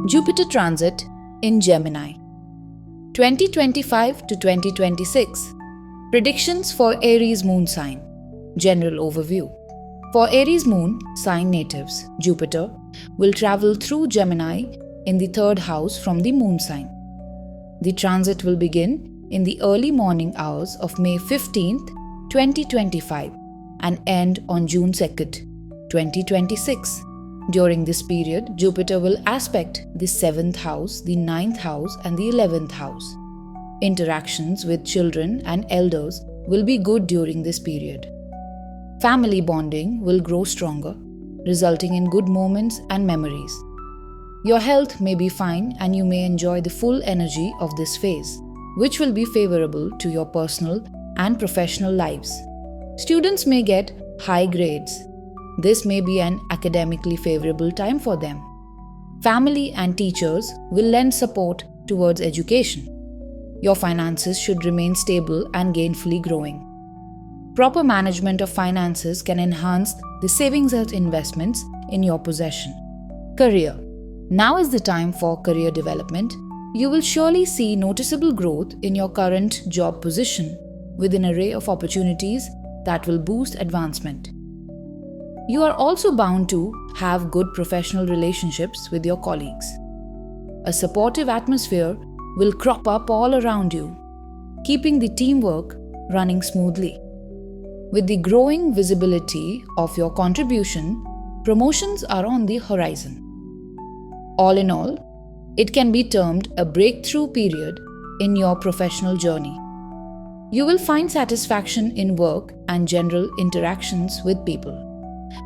Jupiter transit in Gemini. 2025 to 2026. Predictions for Aries moon sign. General overview. For Aries moon sign natives, Jupiter will travel through Gemini in the third house from the moon sign. The transit will begin in the early morning hours of May 15th, 2025 and end on June 2nd, 2026. During this period, Jupiter will aspect the 7th house, the 9th house and the 11th house. Interactions with children and elders will be good during this period. Family bonding will grow stronger, resulting in good moments and memories. Your health may be fine and you may enjoy the full energy of this phase, which will be favorable to your personal and professional lives. Students may get high grades. This may be an academically favorable time for them. Family and teachers will lend support towards education. Your finances should remain stable and gainfully growing. Proper management of finances can enhance the savings and investments in your possession. Career. Now is the time for career development. You will surely see noticeable growth in your current job position with an array of opportunities that will boost advancement. You are also bound to have good professional relationships with your colleagues. A supportive atmosphere will crop up all around you, keeping the teamwork running smoothly. With the growing visibility of your contribution, promotions are on the horizon. All in all, it can be termed a breakthrough period in your professional journey. You will find satisfaction in work and general interactions with people.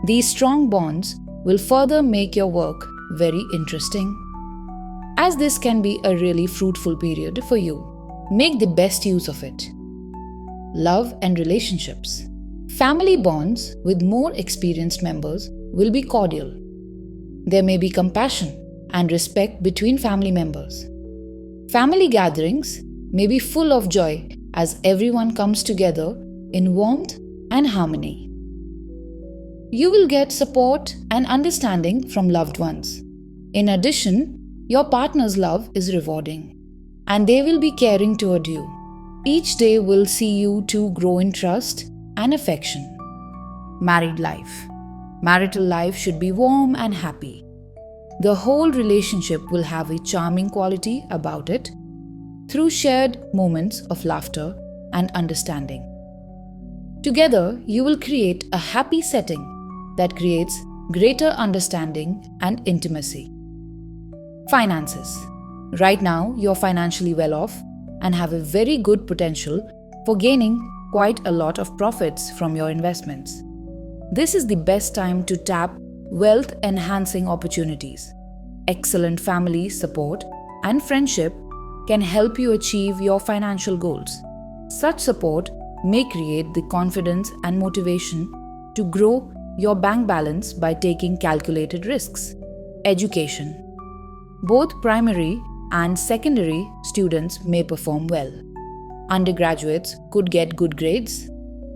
These strong bonds will further make your work very interesting. As this can be a really fruitful period for you, make the best use of it. Love and relationships. Family bonds with more experienced members will be cordial. There may be compassion and respect between family members. Family gatherings may be full of joy as everyone comes together in warmth and harmony. You will get support and understanding from loved ones. In addition, your partner's love is rewarding, and they will be caring toward you. Each day will see you two grow in trust and affection. Married life. Marital life should be warm and happy. The whole relationship will have a charming quality about it through shared moments of laughter and understanding. Together, you will create a happy setting that creates greater understanding and intimacy. Finances. Right now, you're financially well off and have a very good potential for gaining quite a lot of profits from your investments. This is the best time to tap wealth-enhancing opportunities. Excellent family support and friendship can help you achieve your financial goals. Such support may create the confidence and motivation to grow your bank balance by taking calculated risks. Education. Both primary and secondary students may perform well. Undergraduates could get good grades.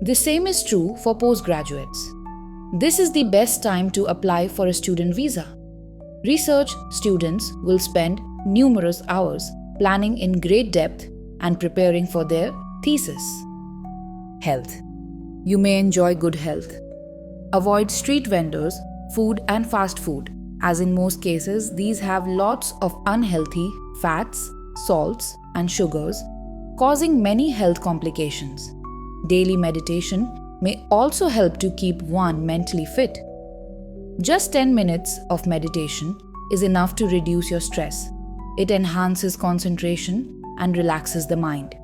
The same is true for postgraduates. This is the best time to apply for a student visa. Research students will spend numerous hours planning in great depth and preparing for their thesis. Health. You may enjoy good health. Avoid street vendors, food and fast food, as in most cases these have lots of unhealthy fats, salts and sugars, causing many health complications. Daily meditation may also help to keep one mentally fit. Just 10 minutes of meditation is enough to reduce your stress. It enhances concentration and relaxes the mind.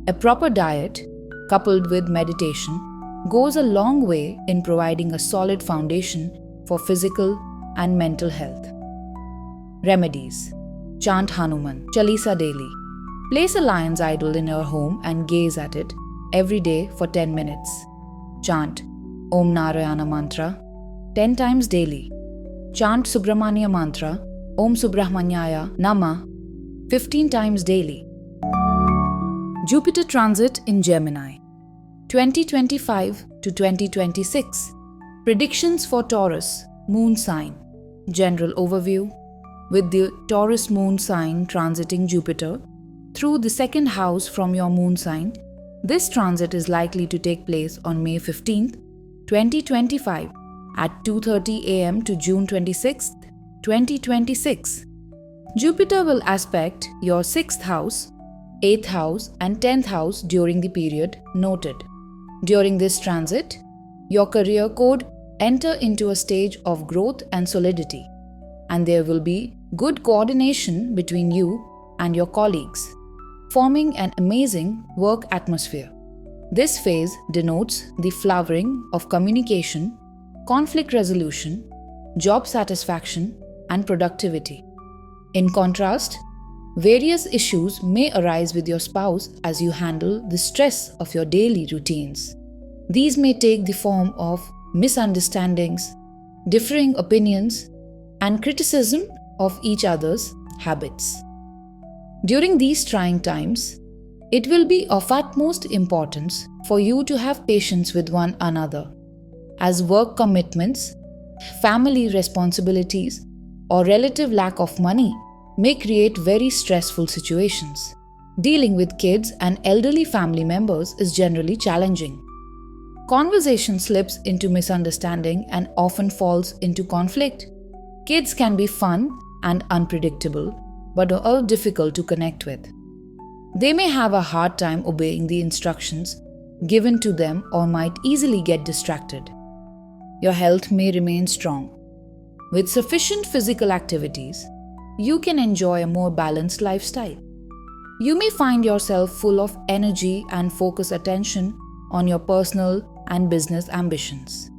A proper diet, coupled with meditation, goes a long way in providing a solid foundation for physical and mental health. Remedies. Chant Hanuman Chalisa daily. Place a lion's idol in your home and gaze at it every day for 10 minutes. Chant Om Narayana mantra 10 times daily. Chant Subramanya mantra Om Subramanyaya Namah 15 times daily. Jupiter transit in Gemini. 2025 to 2026. Predictions for Taurus, moon sign. General overview. with the Taurus moon sign transiting Jupiter through the second house from your moon sign. This transit is likely to take place on May 15th, 2025 at 2:30 am to June 26th, 2026. Jupiter will aspect your 6th house, 8th house and 10th house during the period noted. During this transit, your career could enter into a stage of growth and solidity, and there will be good coordination between you and your colleagues, forming an amazing work atmosphere. This phase denotes the flowering of communication, conflict resolution, job satisfaction, and productivity. In contrast, various issues may arise with your spouse as you handle the stress of your daily routines. These may take the form of misunderstandings, differing opinions, and criticism of each other's habits. During these trying times, it will be of utmost importance for you to have patience with one another, as work commitments, family responsibilities, or relative lack of money may create very stressful situations. Dealing with kids and elderly family members is generally challenging. Conversation slips into misunderstanding and often falls into conflict. Kids can be fun and unpredictable, but are difficult to connect with. They may have a hard time obeying the instructions given to them or might easily get distracted. Your health may remain strong. With sufficient physical activities, you can enjoy a more balanced lifestyle. You may find yourself full of energy and focus attention on your personal and business ambitions.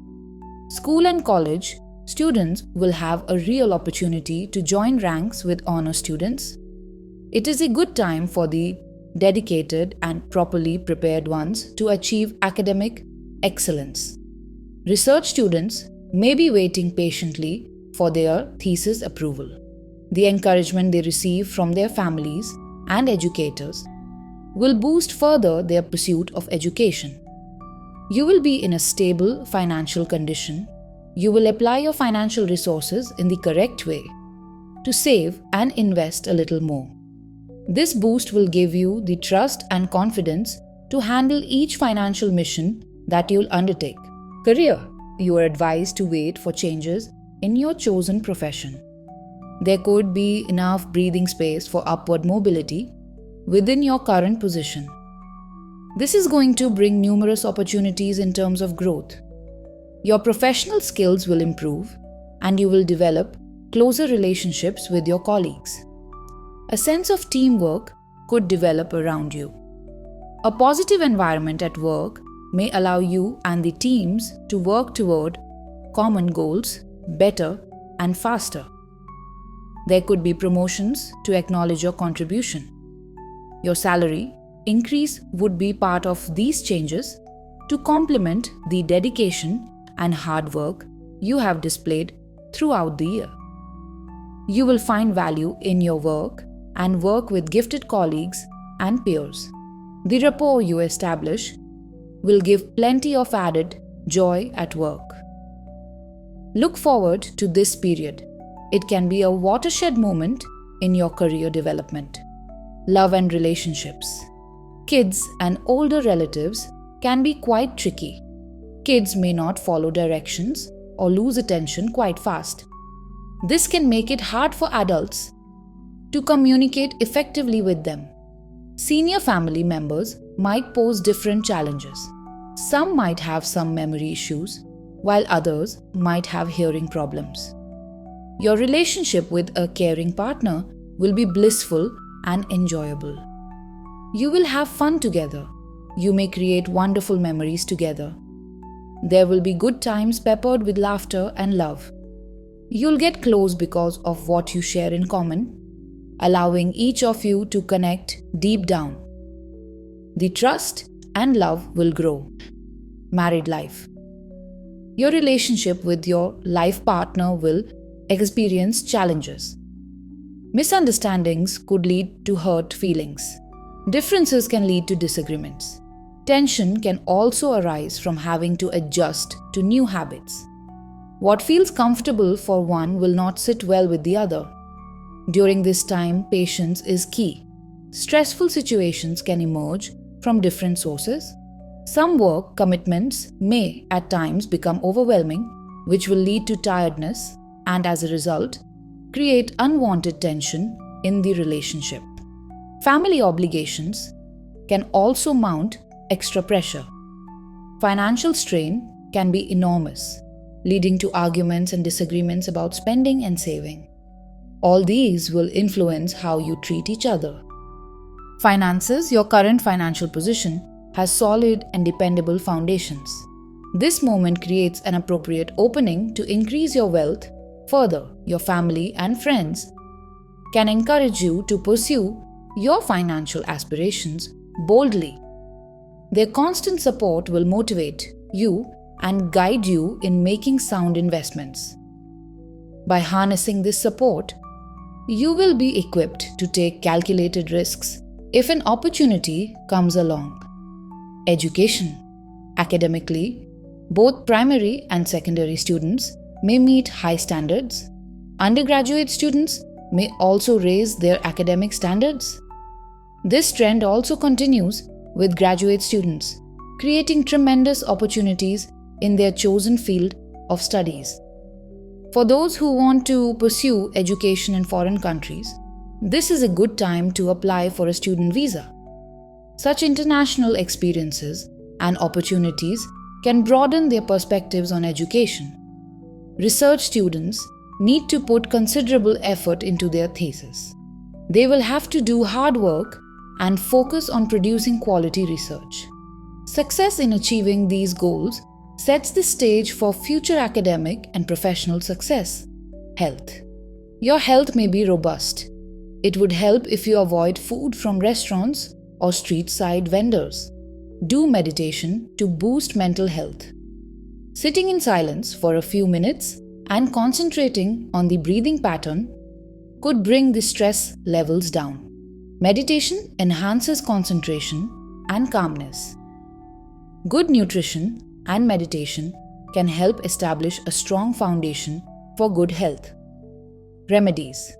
School and college students will have a real opportunity to join ranks with honor students. It is a good time for the dedicated and properly prepared ones to achieve academic excellence. Research students may be waiting patiently for their thesis approval. The encouragement they receive from their families and educators will boost further their pursuit of education. You will be in a stable financial condition. You will apply your financial resources in the correct way to save and invest a little more. This boost will give you the trust and confidence to handle each financial mission that you'll undertake. Career: you are advised to wait for changes in your chosen profession. There could be enough breathing space for upward mobility within your current position. This is going to bring numerous opportunities in terms of growth. Your professional skills will improve and you will develop closer relationships with your colleagues. A sense of teamwork could develop around you. A positive environment at work may allow you and the teams to work toward common goals better and faster. There could be promotions to acknowledge your contribution. Your salary increase would be part of these changes to complement the dedication and hard work you have displayed throughout the year. You will find value in your work and work with gifted colleagues and peers. The rapport you establish will give plenty of added joy at work. Look forward to this period. It can be a watershed moment in your career development. Love and relationships. Kids and older relatives can be quite tricky. Kids may not follow directions or lose attention quite fast. This can make it hard for adults to communicate effectively with them. Senior family members might pose different challenges. Some might have some memory issues, while others might have hearing problems. Your relationship with a caring partner will be blissful and enjoyable. You will have fun together. You may create wonderful memories together. There will be good times peppered with laughter and love. You'll get close because of what you share in common, allowing each of you to connect deep down. The trust and love will grow. Married life. Your relationship with your life partner will experience challenges. Misunderstandings could lead to hurt feelings. Differences can lead to disagreements. Tension can also arise from having to adjust to new habits. What feels comfortable for one will not sit well with the other. During this time, patience is key. Stressful situations can emerge from different sources. Some work commitments may at times become overwhelming, which will lead to tiredness and, as a result, create unwanted tension in the relationship. Family obligations can also mount extra pressure. Financial strain can be enormous, leading to arguments and disagreements about spending and saving. All these will influence how you treat each other. Finances, your current financial position, has solid and dependable foundations. This moment creates an appropriate opening to increase your wealth. Further, your family and friends can encourage you to pursue your financial aspirations boldly. Their constant support will motivate you and guide you in making sound investments. By harnessing this support, you will be equipped to take calculated risks if an opportunity comes along. Education. Academically, both primary and secondary students may meet high standards. Undergraduate students may also raise their academic standards. This trend also continues with graduate students, creating tremendous opportunities in their chosen field of studies. For those who want to pursue education in foreign countries, this is a good time to apply for a student visa. Such international experiences and opportunities can broaden their perspectives on education. Research students need to put considerable effort into their thesis. They will have to do hard work and focus on producing quality research. Success in achieving these goals sets the stage for future academic and professional success. Health. Your health may be robust. It would help if you avoid food from restaurants or street-side vendors. Do meditation to boost mental health. Sitting in silence for a few minutes and concentrating on the breathing pattern could bring the stress levels down. Meditation enhances concentration and calmness. Good nutrition and meditation can help establish a strong foundation for good health. Remedies.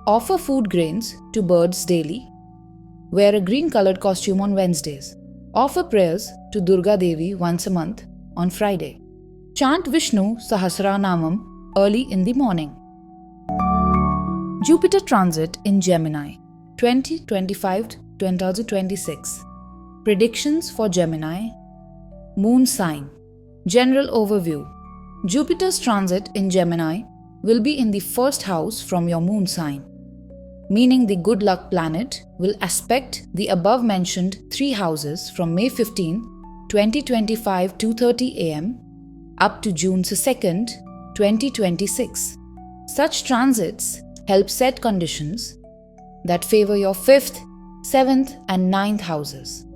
Offer food grains to birds daily. Wear a green-colored costume on Wednesdays. Offer prayers to Durga Devi once a month on Friday. Chant Vishnu Sahasranamam early in the morning. Jupiter transit in Gemini 2025-2026. Predictions for Gemini. Moon sign. General overview. Jupiter's transit in Gemini will be in the first house from your moon sign, meaning the good luck planet will aspect the above mentioned 3 houses from May 15, 2025 2:30 am up to June 2nd, 2026. Such transits help set conditions that favor your 5th, 7th and 9th houses.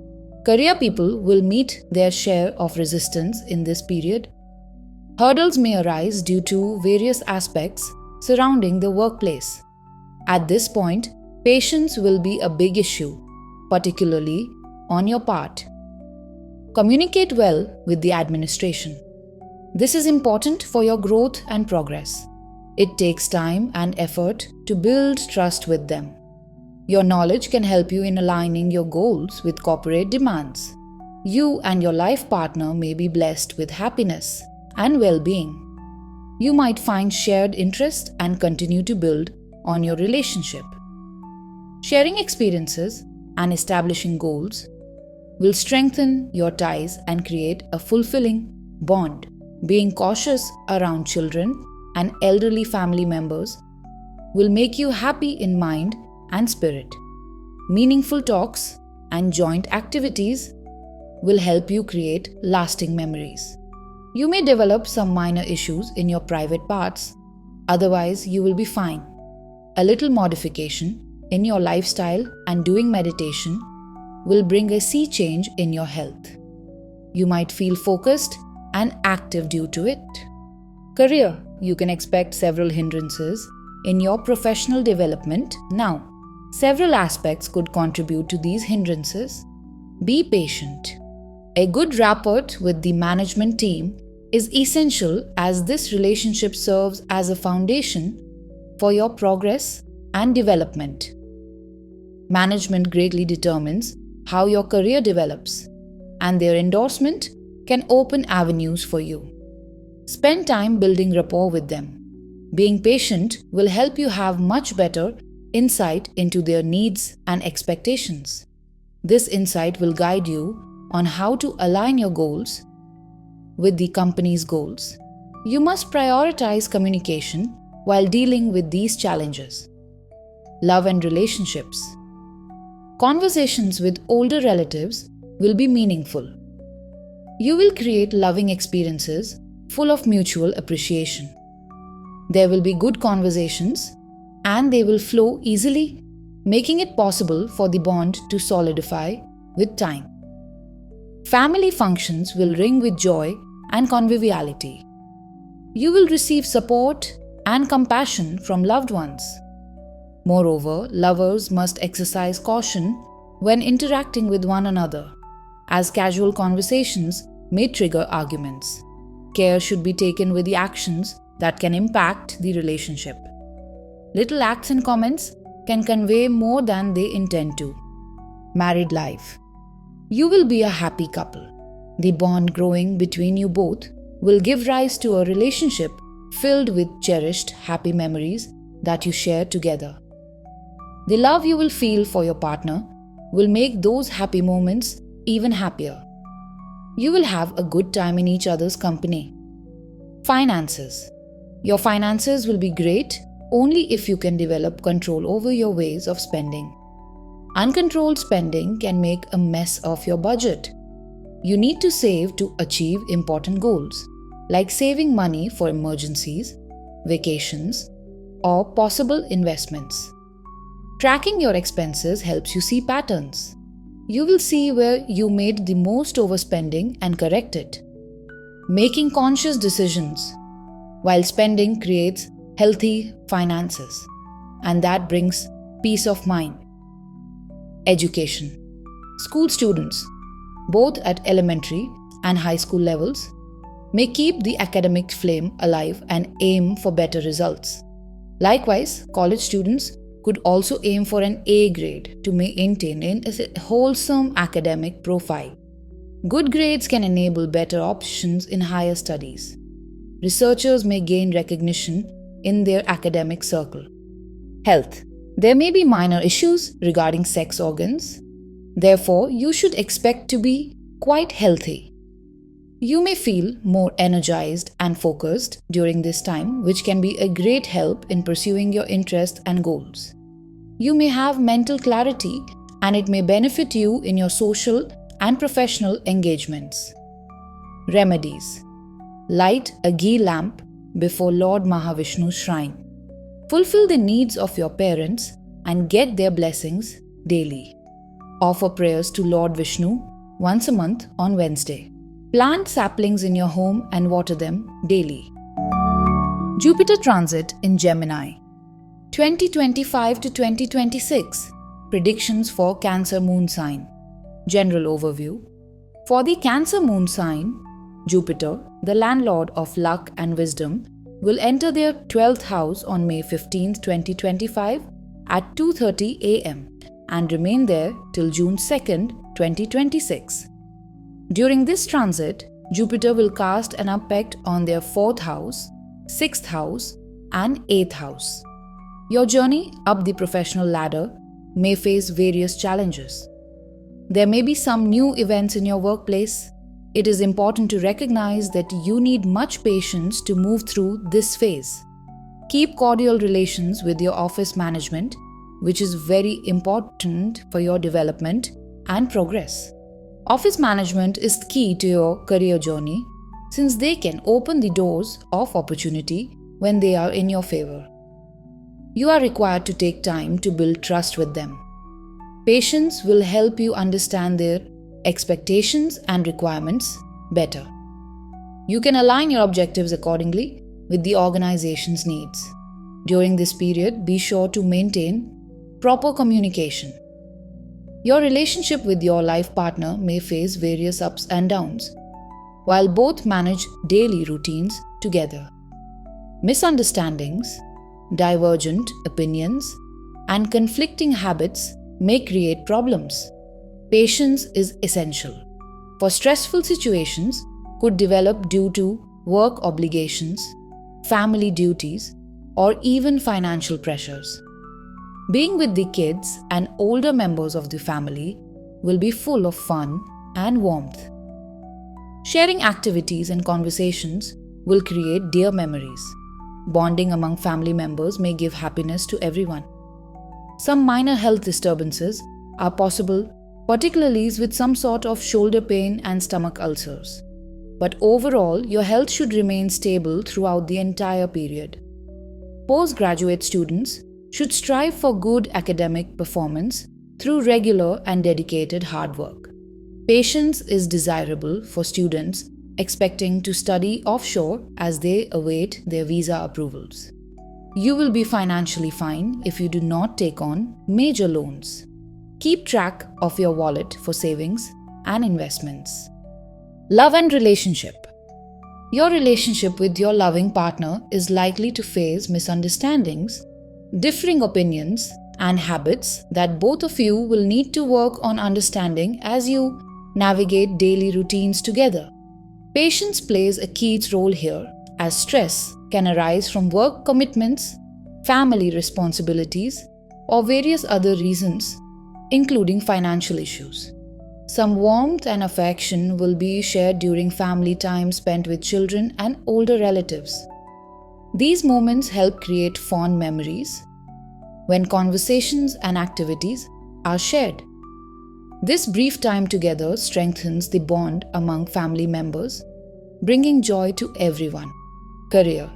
Career people will meet their share of resistance in this period. Hurdles may arise due to various aspects surrounding the workplace. At this point, patience will be a big issue, particularly on your part. Communicate well with the administration. This is important for your growth and progress. It takes time and effort to build trust with them. Your knowledge can help you in aligning your goals with corporate demands. You and your life partner may be blessed with happiness and well-being. You might find shared interest and continue to build on your relationship. Sharing experiences and establishing goals will strengthen your ties and create a fulfilling bond. Being cautious around children and elderly family members will make you happy in mind and spirit. Meaningful talks and joint activities will help you create lasting memories. You may develop some minor issues in your private parts, otherwise you will be fine. A little modification in your lifestyle and doing meditation will bring a sea change in your health. You might feel focused and active due to it. Career. You can expect several hindrances in your professional development now. Several aspects could contribute to these hindrances. Be patient. A good rapport with the management team is essential as this relationship serves as a foundation for your progress and development. Management greatly determines how your career develops, and their endorsement can open avenues for you. Spend time building rapport with them. Being patient will help you have much better insight into their needs and expectations. This insight will guide you on how to align your goals with the company's goals. You must prioritize communication while dealing with these challenges. Love and relationships. Conversations with older relatives will be meaningful. You will create loving experiences full of mutual appreciation. There will be good conversations and they will flow easily, making it possible for the bond to solidify with time. Family functions will ring with joy and conviviality. You will receive support and compassion from loved ones. Moreover, lovers must exercise caution when interacting with one another, as casual conversations may trigger arguments. Care should be taken with the actions that can impact the relationship. Little acts and comments can convey more than they intend to. Married life. You will be a happy couple. The bond growing between you both will give rise to a relationship filled with cherished, happy memories that you share together. The love you will feel for your partner will make those happy moments even happier. You will have a good time in each other's company. Finances. Your finances will be great only if you can develop control over your ways of spending. Uncontrolled spending can make a mess of your budget. You need to save to achieve important goals, like saving money for emergencies, vacations, or possible investments. Tracking your expenses helps you see patterns. You will see where you made the most overspending and correct it. Making conscious decisions while spending creates healthy finances, and that brings peace of mind. Education. School students, both at elementary and high school levels, may keep the academic flame alive and aim for better results. Likewise, college students could also aim for an A grade to maintain a wholesome academic profile. Good grades can enable better options in higher studies. Researchers may gain recognition in their academic circle. Health. There may be minor issues regarding sex organs. Therefore, you should expect to be quite healthy. You may feel more energized and focused during this time, which can be a great help in pursuing your interests and goals. You may have mental clarity and it may benefit you in your social and professional engagements. Remedies. Light a ghee lamp before Lord Mahavishnu's shrine. Fulfill the needs of your parents and get their blessings daily. Offer prayers to Lord Vishnu once a month on Wednesday. Plant saplings in your home and water them daily. Jupiter transit in Gemini. 2025 to 2026. Predictions for Cancer moon sign. General overview. For the Cancer moon sign, Jupiter, the landlord of luck and wisdom, will enter their 12th house on May 15, 2025 at 2:30 am and remain there till June 2, 2026. During this transit, Jupiter will cast an aspect on their 4th house, 6th house, and 8th house. Your journey up the professional ladder may face various challenges. There may be some new events in your workplace. It is important to recognize that you need much patience to move through this phase. Keep cordial relations with your office management, which is very important for your development and progress. Office management is key to your career journey since they can open the doors of opportunity when they are in your favor. You are required to take time to build trust with them. Patience will help you understand their expectations and requirements better. You can align your objectives accordingly with the organization's needs. During this period, be sure to maintain proper communication. Your relationship with your life partner may face various ups and downs, while both manage daily routines together. Misunderstandings, divergent opinions, and conflicting habits may create problems. Patience is essential, for stressful situations could develop due to work obligations, family duties, or even financial pressures. Being with the kids and older members of the family will be full of fun and warmth. Sharing activities and conversations will create dear memories. Bonding among family members may give happiness to everyone. Some minor health disturbances are possible, particularly with some sort of shoulder pain and stomach ulcers. But overall, your health should remain stable throughout the entire period. Postgraduate students should strive for good academic performance through regular and dedicated hard work. Patience is desirable for students expecting to study offshore as they await their visa approvals. You will be financially fine if you do not take on major loans. Keep track of your wallet for savings and investments. Love and relationship. Your relationship with your loving partner is likely to face misunderstandings, differing opinions, and habits that both of you will need to work on understanding as you navigate daily routines together. Patience plays a key role here, as stress can arise from work commitments, family responsibilities, or various other reasons, including financial issues. Some warmth and affection will be shared during family time spent with children and older relatives. These moments help create fond memories when conversations and activities are shared. This brief time together strengthens the bond among family members, bringing joy to everyone. Career.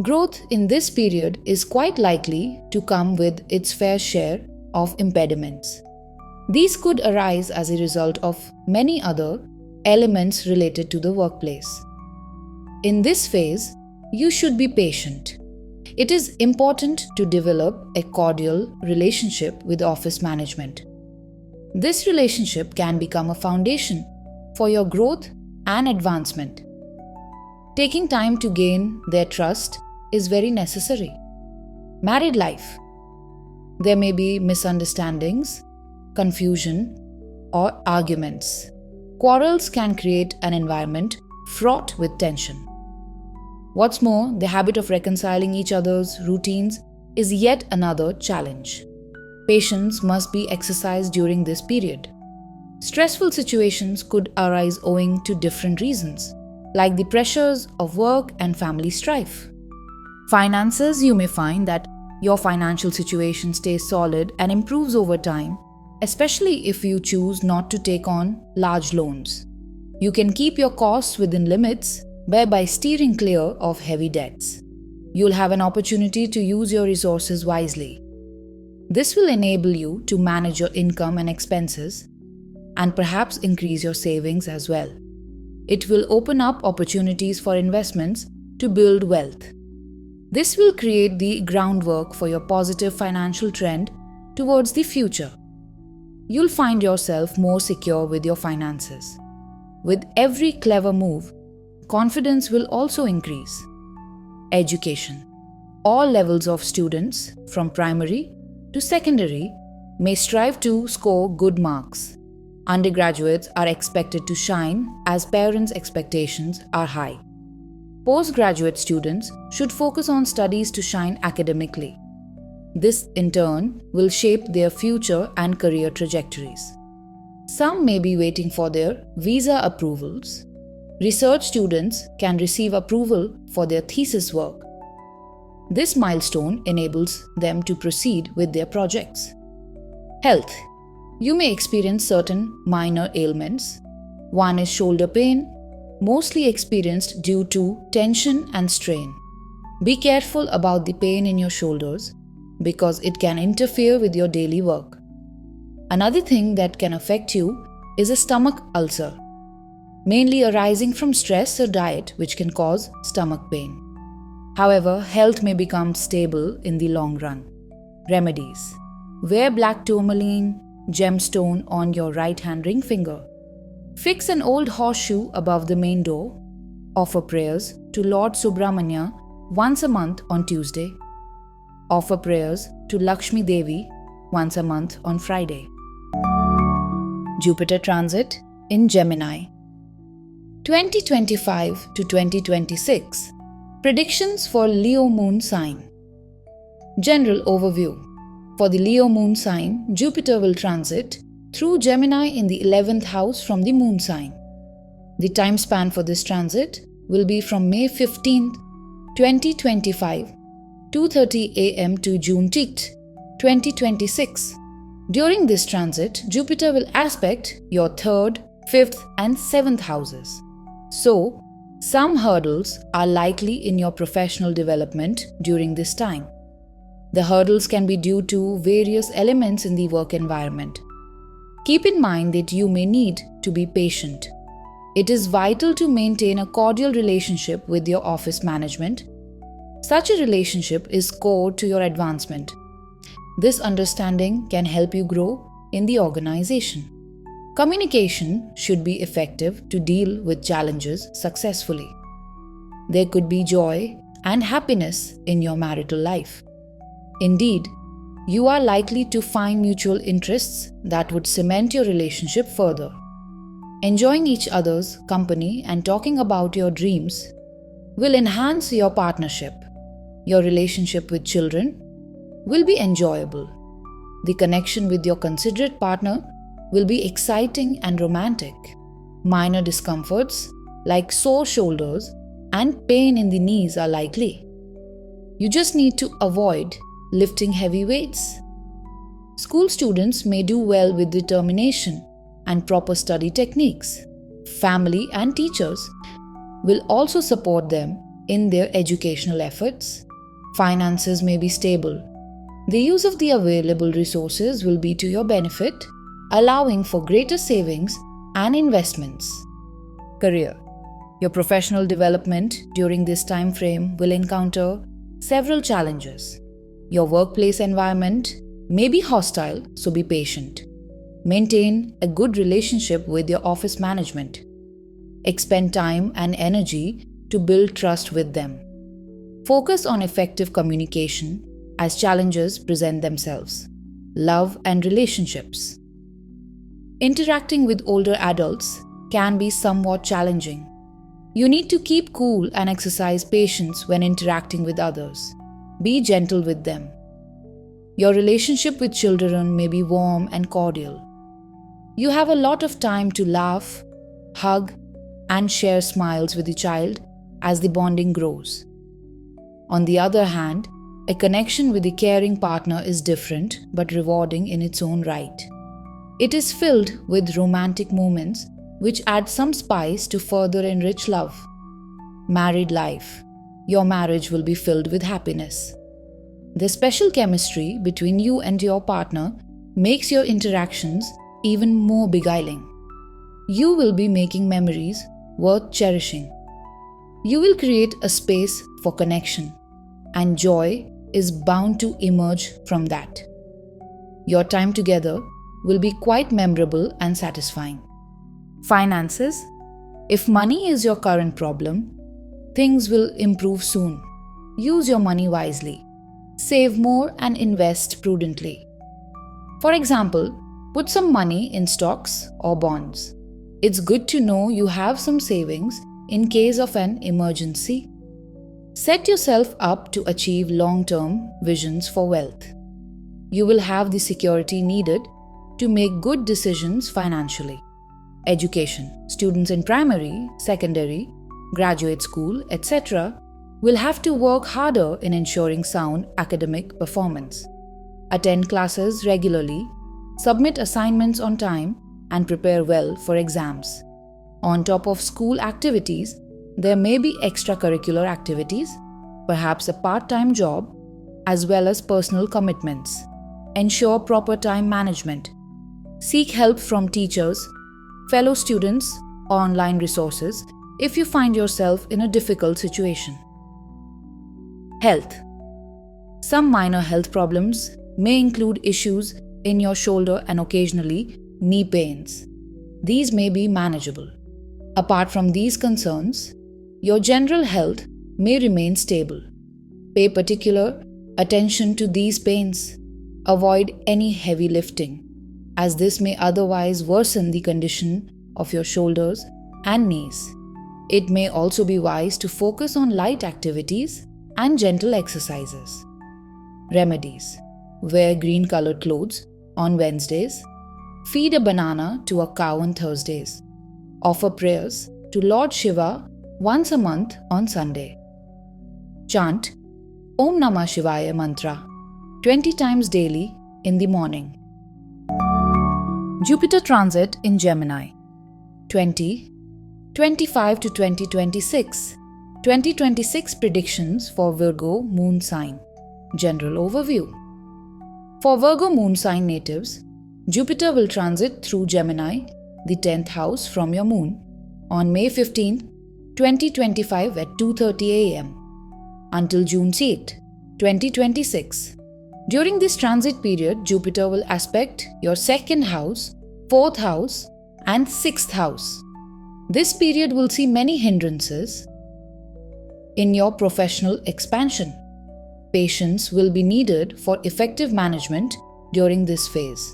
Growth in this period is quite likely to come with its fair share of impediments. These could arise as a result of many other elements related to the workplace. In this phase, you should be patient. It is important to develop a cordial relationship with office management. This relationship can become a foundation for your growth and advancement. Taking time to gain their trust is very necessary. Married life. There may be misunderstandings, confusion, or arguments. Quarrels can create an environment fraught with tension. What's more, the habit of reconciling each other's routines is yet another challenge. Patience must be exercised during this period. Stressful situations could arise owing to different reasons, like the pressures of work and family strife. Finances, you may find that your financial situation stays solid and improves over time, especially if you choose not to take on large loans. You can keep your costs within limits by steering clear of heavy debts. You'll have an opportunity to use your resources wisely. This will enable you to manage your income and expenses and perhaps increase your savings as well. It will open up opportunities for investments to build wealth. This will create the groundwork for your positive financial trend towards the future. You'll find yourself more secure with your finances. With every clever move, confidence will also increase. Education. All levels of students, from primary to secondary, may strive to score good marks. Undergraduates are expected to shine as parents' expectations are high. Postgraduate students should focus on studies to shine academically. This, in turn, will shape their future and career trajectories. Some may be waiting for their visa approvals. Research students can receive approval for their thesis work. This milestone enables them to proceed with their projects. Health. You may experience certain minor ailments. One is shoulder pain, mostly experienced due to tension and strain. Be careful about the pain in your shoulders because it can interfere with your daily work. Another thing that can affect you is a stomach ulcer, mainly arising from stress or diet, which can cause stomach pain. However, health may become stable in the long run. Remedies. Wear black tourmaline gemstone on your right hand ring finger. Fix an old horseshoe above the main door. Offer prayers to Lord Subramanya once a month on Tuesday. Offer prayers to Lakshmi Devi once a month on Friday. Jupiter transit in Gemini. 2025 to 2026. Predictions for Leo moon sign. General overview. For the Leo moon sign, Jupiter will transit through Gemini in the 11th house from the moon sign. The time span for this transit will be from May 15th, 2025, 2:30 a.m. to June 10th, 2026. During this transit, Jupiter will aspect your 3rd, 5th, and 7th houses. So, some hurdles are likely in your professional development during this time. The hurdles can be due to various elements in the work environment. Keep in mind that you may need to be patient. It is vital to maintain a cordial relationship with your office management. Such a relationship is core to your advancement. This understanding can help you grow in the organization. Communication should be effective to deal with challenges successfully. There could be joy and happiness in your marital life. Indeed, you are likely to find mutual interests that would cement your relationship further. Enjoying each other's company and talking about your dreams will enhance your partnership. Your relationship with children will be enjoyable. The connection with your considerate partner will be exciting and romantic. Minor discomforts like sore shoulders and pain in the knees are likely. You just need to avoid lifting heavy weights. School students may do well with determination and proper study techniques. Family and teachers will also support them in their educational efforts. Finances may be stable. The use of the available resources will be to your benefit, allowing for greater savings and investments. Career. Your professional development during this time frame will encounter several challenges. Your workplace environment may be hostile, so be patient. Maintain a good relationship with your office management. Expend time and energy to build trust with them. Focus on effective communication as challenges present themselves. Love and relationships. Interacting with older adults can be somewhat challenging. You need to keep cool and exercise patience when interacting with others. Be gentle with them. Your relationship with children may be warm and cordial. You have a lot of time to laugh, hug, and share smiles with the child as the bonding grows. On the other hand, a connection with a caring partner is different but rewarding in its own right. It is filled with romantic moments which add some spice to further enrich love. Married life. Your marriage will be filled with happiness. The special chemistry between you and your partner makes your interactions even more beguiling. You will be making memories worth cherishing. You will create a space for connection, and joy is bound to emerge from that. Your time together will be quite memorable and satisfying. Finances. If money is your current problem, things will improve soon. Use your money wisely. Save more and invest prudently. For example, put some money in stocks or bonds. It's good to know you have some savings in case of an emergency. Set yourself up to achieve long-term visions for wealth. You will have the security needed to make good decisions financially. Education. Students in primary, secondary, graduate school, etc. will have to work harder in ensuring sound academic performance. Attend classes regularly, submit assignments on time, and prepare well for exams. On top of school activities, there may be extracurricular activities, perhaps a part-time job, as well as personal commitments. Ensure proper time management. Seek help from teachers, fellow students, or online resources if you find yourself in a difficult situation. Health. Some minor health problems may include issues in your shoulder and occasionally knee pains. These may be manageable. Apart from these concerns, your general health may remain stable. Pay particular attention to these pains. Avoid any heavy lifting, as this may otherwise worsen the condition of your shoulders and knees. It may also be wise to focus on light activities and gentle exercises. Remedies: wear green colored clothes on Wednesdays. Feed a banana to a cow on Thursdays. Offer prayers to Lord Shiva once a month on Sunday. Chant Om Namah Shivaya mantra 20 times daily in the morning. Jupiter transit in Gemini 2025 to 2026. 2026 predictions for Virgo moon sign. General overview. For Virgo moon sign natives, Jupiter will transit through Gemini, the 10th house from your moon, on May 15, 2025 at 2:30 am until June 8, 2026. During this transit period, Jupiter will aspect your 2nd house, 4th house, and 6th house. This period will see many hindrances in your professional expansion. Patience will be needed for effective management during this phase.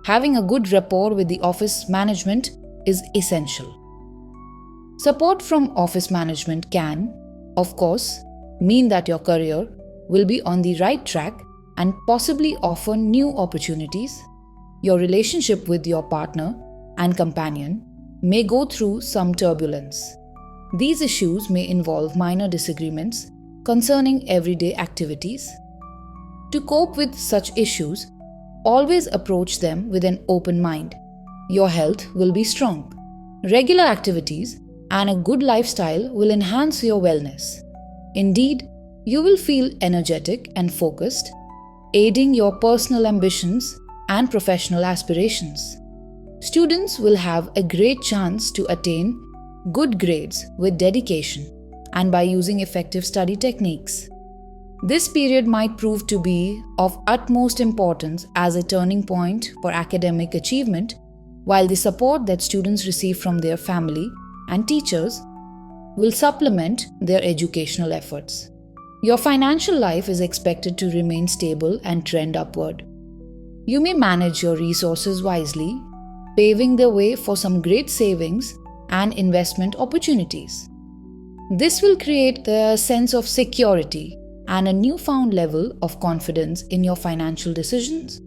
Having a good rapport with the office management is essential. Support from office management can, of course, mean that your career will be on the right track and possibly offer new opportunities. Your relationship with your partner and companion may go through some turbulence. These issues may involve minor disagreements concerning everyday activities. To cope with such issues, always approach them with an open mind. Your health will be strong. Regular activities and a good lifestyle will enhance your wellness. Indeed, you will feel energetic and focused, aiding your personal ambitions and professional aspirations. Students will have a great chance to attain good grades with dedication and by using effective study techniques. This period might prove to be of utmost importance as a turning point for academic achievement, while the support that students receive from their family and teachers will supplement their educational efforts. Your financial life is expected to remain stable and trend upward. You may manage your resources wisely, paving the way for some great savings and investment opportunities. This will create a sense of security and a newfound level of confidence in your financial decisions.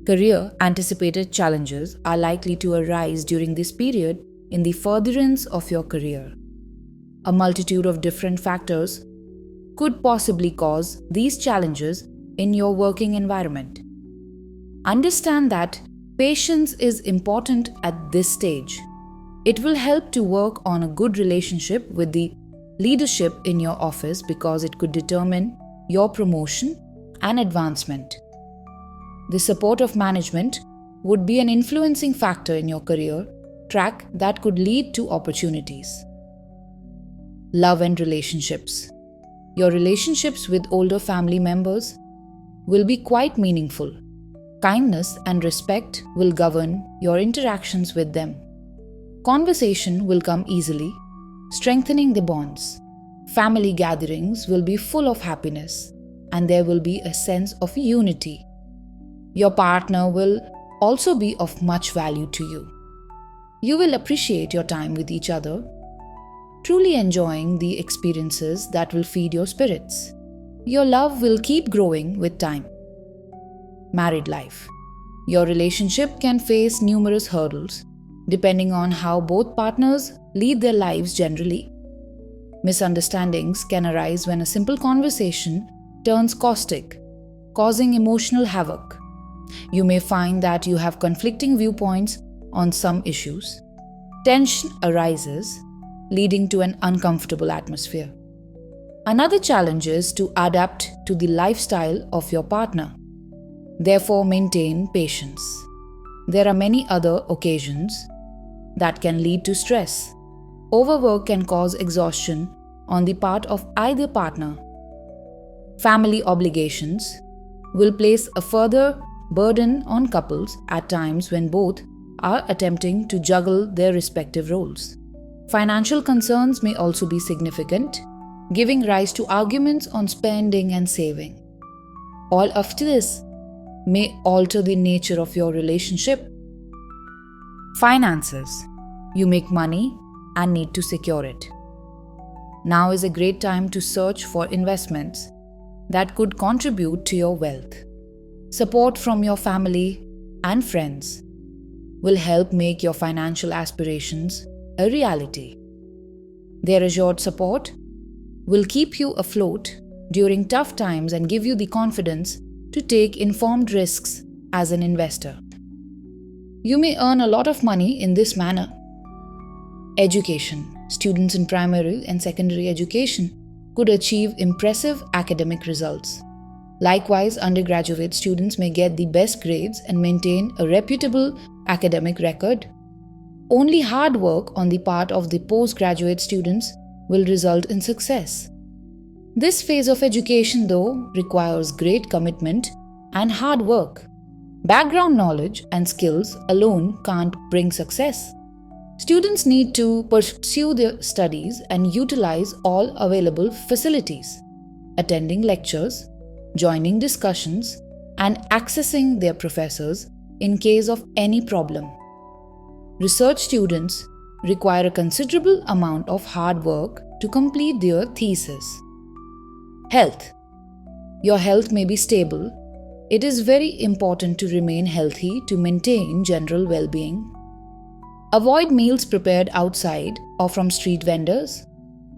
Career anticipated challenges are likely to arise during this period in the furtherance of your career. A multitude of different factors could possibly cause these challenges in your working environment. Understand that patience is important at this stage. It will help to work on a good relationship with the leadership in your office because it could determine your promotion and advancement. The support of management would be an influencing factor in your career track that could lead to opportunities. Love and relationships. Your relationships with older family members will be quite meaningful. Kindness and respect will govern your interactions with them. Conversation will come easily, strengthening the bonds. Family gatherings will be full of happiness, and there will be a sense of unity. Your partner will also be of much value to you. You will appreciate your time with each other, truly enjoying the experiences that will feed your spirits. Your love will keep growing with time. Married life. Your relationship can face numerous hurdles, depending on how both partners lead their lives generally. Misunderstandings can arise when a simple conversation turns caustic, causing emotional havoc. You may find that you have conflicting viewpoints on some issues. Tension arises, leading to an uncomfortable atmosphere. Another challenge is to adapt to the lifestyle of your partner. Therefore, maintain patience. There are many other occasions that can lead to stress. Overwork can cause exhaustion on the part of either partner. Family obligations will place a further burden on couples at times when both are attempting to juggle their respective roles. Financial concerns may also be significant, giving rise to arguments on spending and saving. All of this may alter the nature of your relationship. Finances. You make money and need to secure it. Now is a great time to search for investments that could contribute to your wealth. Support from your family and friends will help make your financial aspirations a reality. Their assured support will keep you afloat during tough times and give you the confidence to take informed risks as an investor. You may earn a lot of money in this manner. Education. Students in primary and secondary education could achieve impressive academic results. Likewise, undergraduate students may get the best grades and maintain a reputable academic record. Only hard work on the part of the postgraduate students will result in success. This phase of education, though, requires great commitment and hard work. Background knowledge and skills alone can't bring success. Students need to pursue their studies and utilize all available facilities, attending lectures, joining discussions, and accessing their professors in case of any problem. Research students require a considerable amount of hard work to complete their thesis. Health. Your health may be stable. It is very important to remain healthy to maintain general well-being. Avoid meals prepared outside or from street vendors.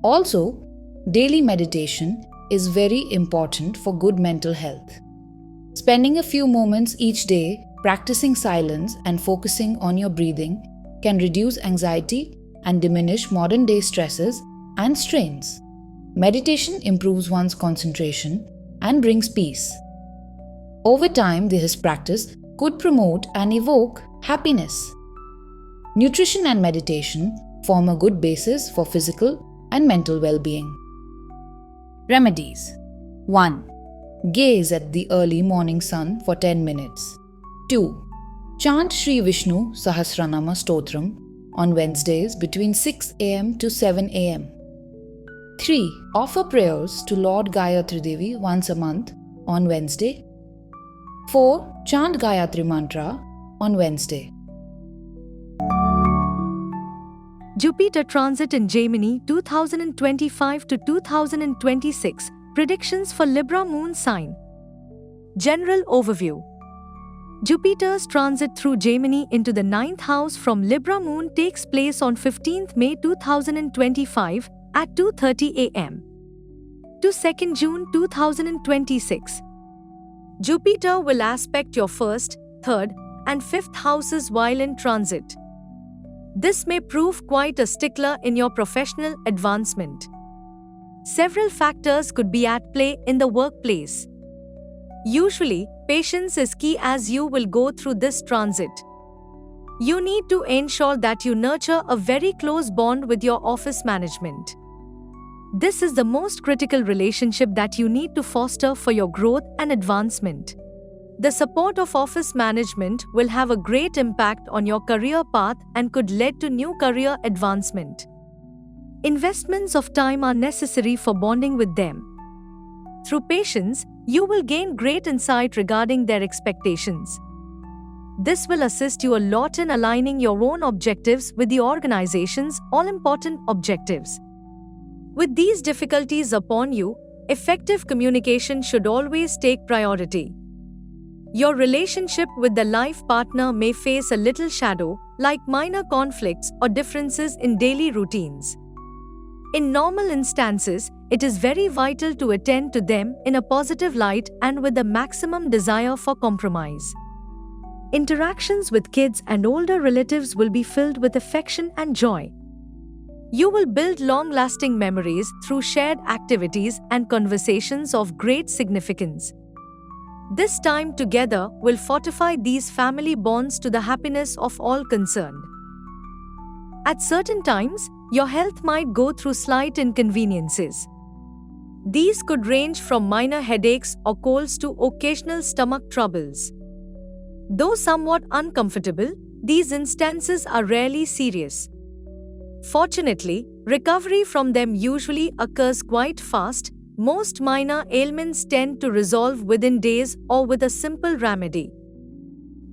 Also, daily meditation is very important for good mental health. Spending a few moments each day practicing silence and focusing on your breathing can reduce anxiety and diminish modern-day stresses and strains. Meditation improves one's concentration and brings peace. Over time, this practice could promote and evoke happiness. Nutrition and meditation form a good basis for physical and mental well-being. Remedies. 1. Gaze at the early morning sun for 10 minutes. 2. Chant Sri Vishnu Sahasranama Stotram on Wednesdays between 6 am to 7 am. 3. Offer prayers to Lord Gayatri Devi once a month on Wednesday. 4. Chant Gayatri Mantra on Wednesday. Jupiter transit in Gemini 2025 to 2026. Predictions for Libra moon sign. General overview. Jupiter's transit through Gemini into the 9th house from Libra moon takes place on 15th May 2025 at 2:30 am to 2nd June 2026. Jupiter will aspect your 1st, 3rd, and 5th houses while in transit. This may prove quite a stickler in your professional advancement. Several factors could be at play in the workplace. Usually, patience is key as you will go through this transit. You need to ensure that you nurture a very close bond with your office management. This is the most critical relationship that you need to foster for your growth and advancement. The support of office management will have a great impact on your career path and could lead to new career advancement. Investments of time are necessary for bonding with them. Through patience, you will gain great insight regarding their expectations. This will assist you a lot in aligning your own objectives with the organization's all-important objectives. With these difficulties upon you, effective communication should always take priority. Your relationship with the life partner may face a little shadow, like minor conflicts or differences in daily routines. In normal instances, it is very vital to attend to them in a positive light and with a maximum desire for compromise. Interactions with kids and older relatives will be filled with affection and joy. You will build long-lasting memories through shared activities and conversations of great significance. This time together will fortify these family bonds to the happiness of all concerned. At certain times, your health might go through slight inconveniences. These could range from minor headaches or colds to occasional stomach troubles. Though somewhat uncomfortable, these instances are rarely serious. Fortunately, recovery from them usually occurs quite fast, Most minor ailments tend to resolve within days or with a simple remedy.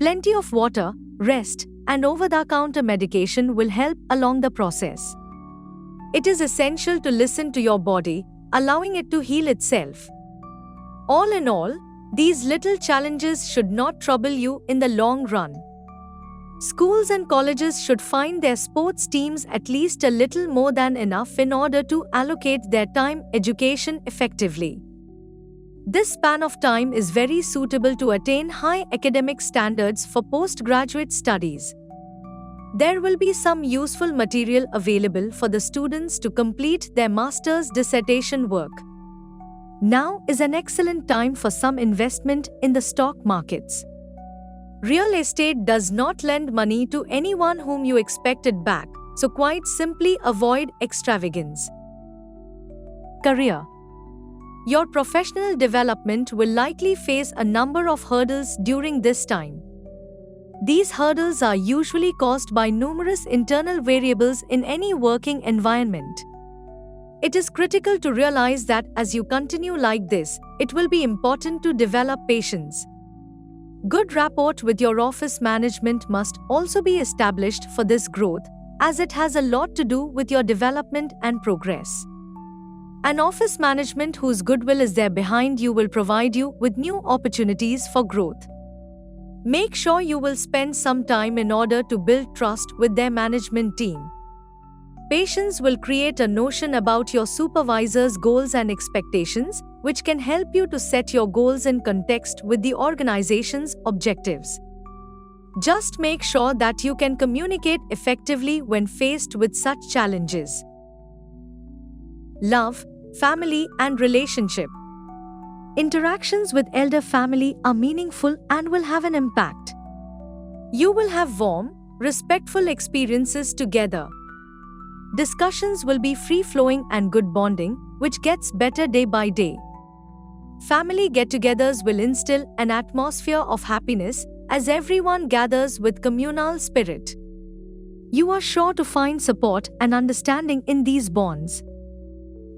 Plenty of water, rest, and over-the-counter medication will help along the process. It is essential to listen to your body, allowing it to heal itself. All in all, these little challenges should not trouble you in the long run. Schools and colleges should find their sports teams at least a little more than enough in order to allocate their time education effectively. This span of time is very suitable to attain high academic standards for postgraduate studies. There will be some useful material available for the students to complete their master's dissertation work. Now is an excellent time for some investment in the stock markets. Real estate does not lend money to anyone whom you expect it back, so quite simply avoid extravagance. Career. Your professional development will likely face a number of hurdles during this time. These hurdles are usually caused by numerous internal variables in any working environment. It is critical to realize that as you continue like this, it will be important to develop patience. Good rapport with your office management must also be established for this growth, as it has a lot to do with your development and progress. An office management whose goodwill is there behind you will provide you with new opportunities for growth. Make sure you will spend some time in order to build trust with their management team. Patience will create a notion about your supervisor's goals and expectations, which can help you to set your goals in context with the organization's objectives. Just make sure that you can communicate effectively when faced with such challenges. Love, family, and relationship. Interactions with elder family are meaningful and will have an impact. You will have warm, respectful experiences together. Discussions will be free-flowing and good bonding, which gets better day by day. Family get-togethers will instill an atmosphere of happiness as everyone gathers with communal spirit. You are sure to find support and understanding in these bonds.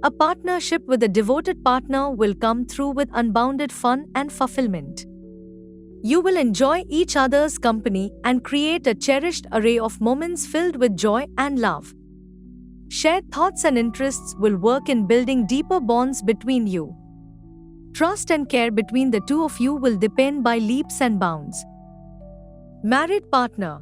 A partnership with a devoted partner will come through with unbounded fun and fulfillment. You will enjoy each other's company and create a cherished array of moments filled with joy and love. Shared thoughts and interests will work in building deeper bonds between you. Trust and care between the two of you will depend by leaps and bounds. Married partner.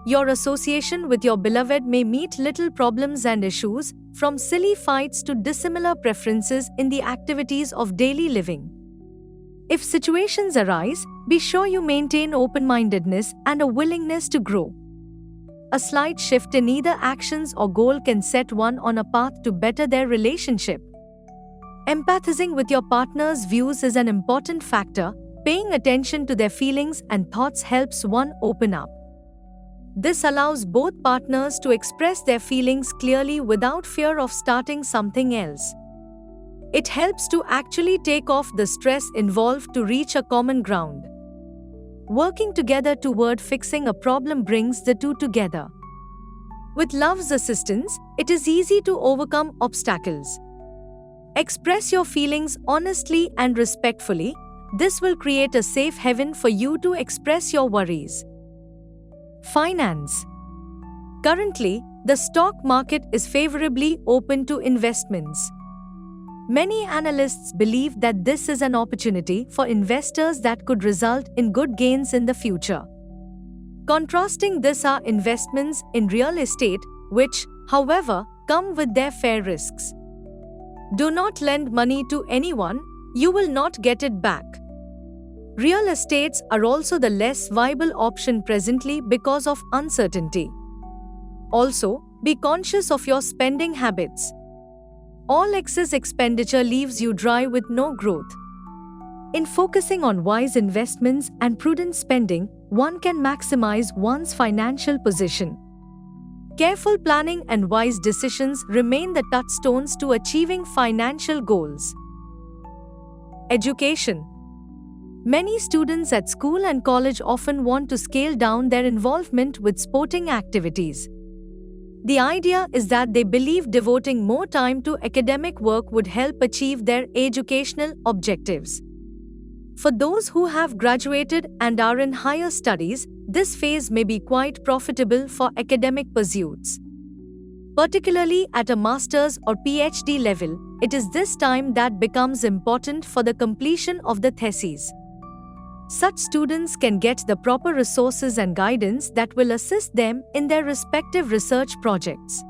Your association with your beloved may meet little problems and issues, from silly fights to dissimilar preferences in the activities of daily living. If situations arise, be sure you maintain open-mindedness and a willingness to grow. A slight shift in either actions or goal can set one on a path to better their relationship. Empathizing with your partner's views is an important factor. Paying attention to their feelings and thoughts helps one open up. This allows both partners to express their feelings clearly without fear of starting something else. It helps to actually take off the stress involved to reach a common ground. Working together toward fixing a problem brings the two together. With love's assistance, it is easy to overcome obstacles. Express your feelings honestly and respectfully. This will create a safe haven for you to express your worries. Finance. Currently, the stock market is favorably open to investments. Many analysts believe that this is an opportunity for investors that could result in good gains in the future. Contrasting this are investments in real estate, which, however, come with their fair risks. Do not lend money to anyone, you will not get it back. Real estates are also the less viable option presently because of uncertainty. Also, be conscious of your spending habits. All excess expenditure leaves you dry with no growth. In focusing on wise investments and prudent spending, one can maximize one's financial position. Careful planning and wise decisions remain the touchstones to achieving financial goals. Education. Many students at school and college often want to scale down their involvement with sporting activities. The idea is that they believe devoting more time to academic work would help achieve their educational objectives. For those who have graduated and are in higher studies, this phase may be quite profitable for academic pursuits. Particularly at a master's or PhD level, it is this time that becomes important for the completion of the thesis. Such students can get the proper resources and guidance that will assist them in their respective research projects.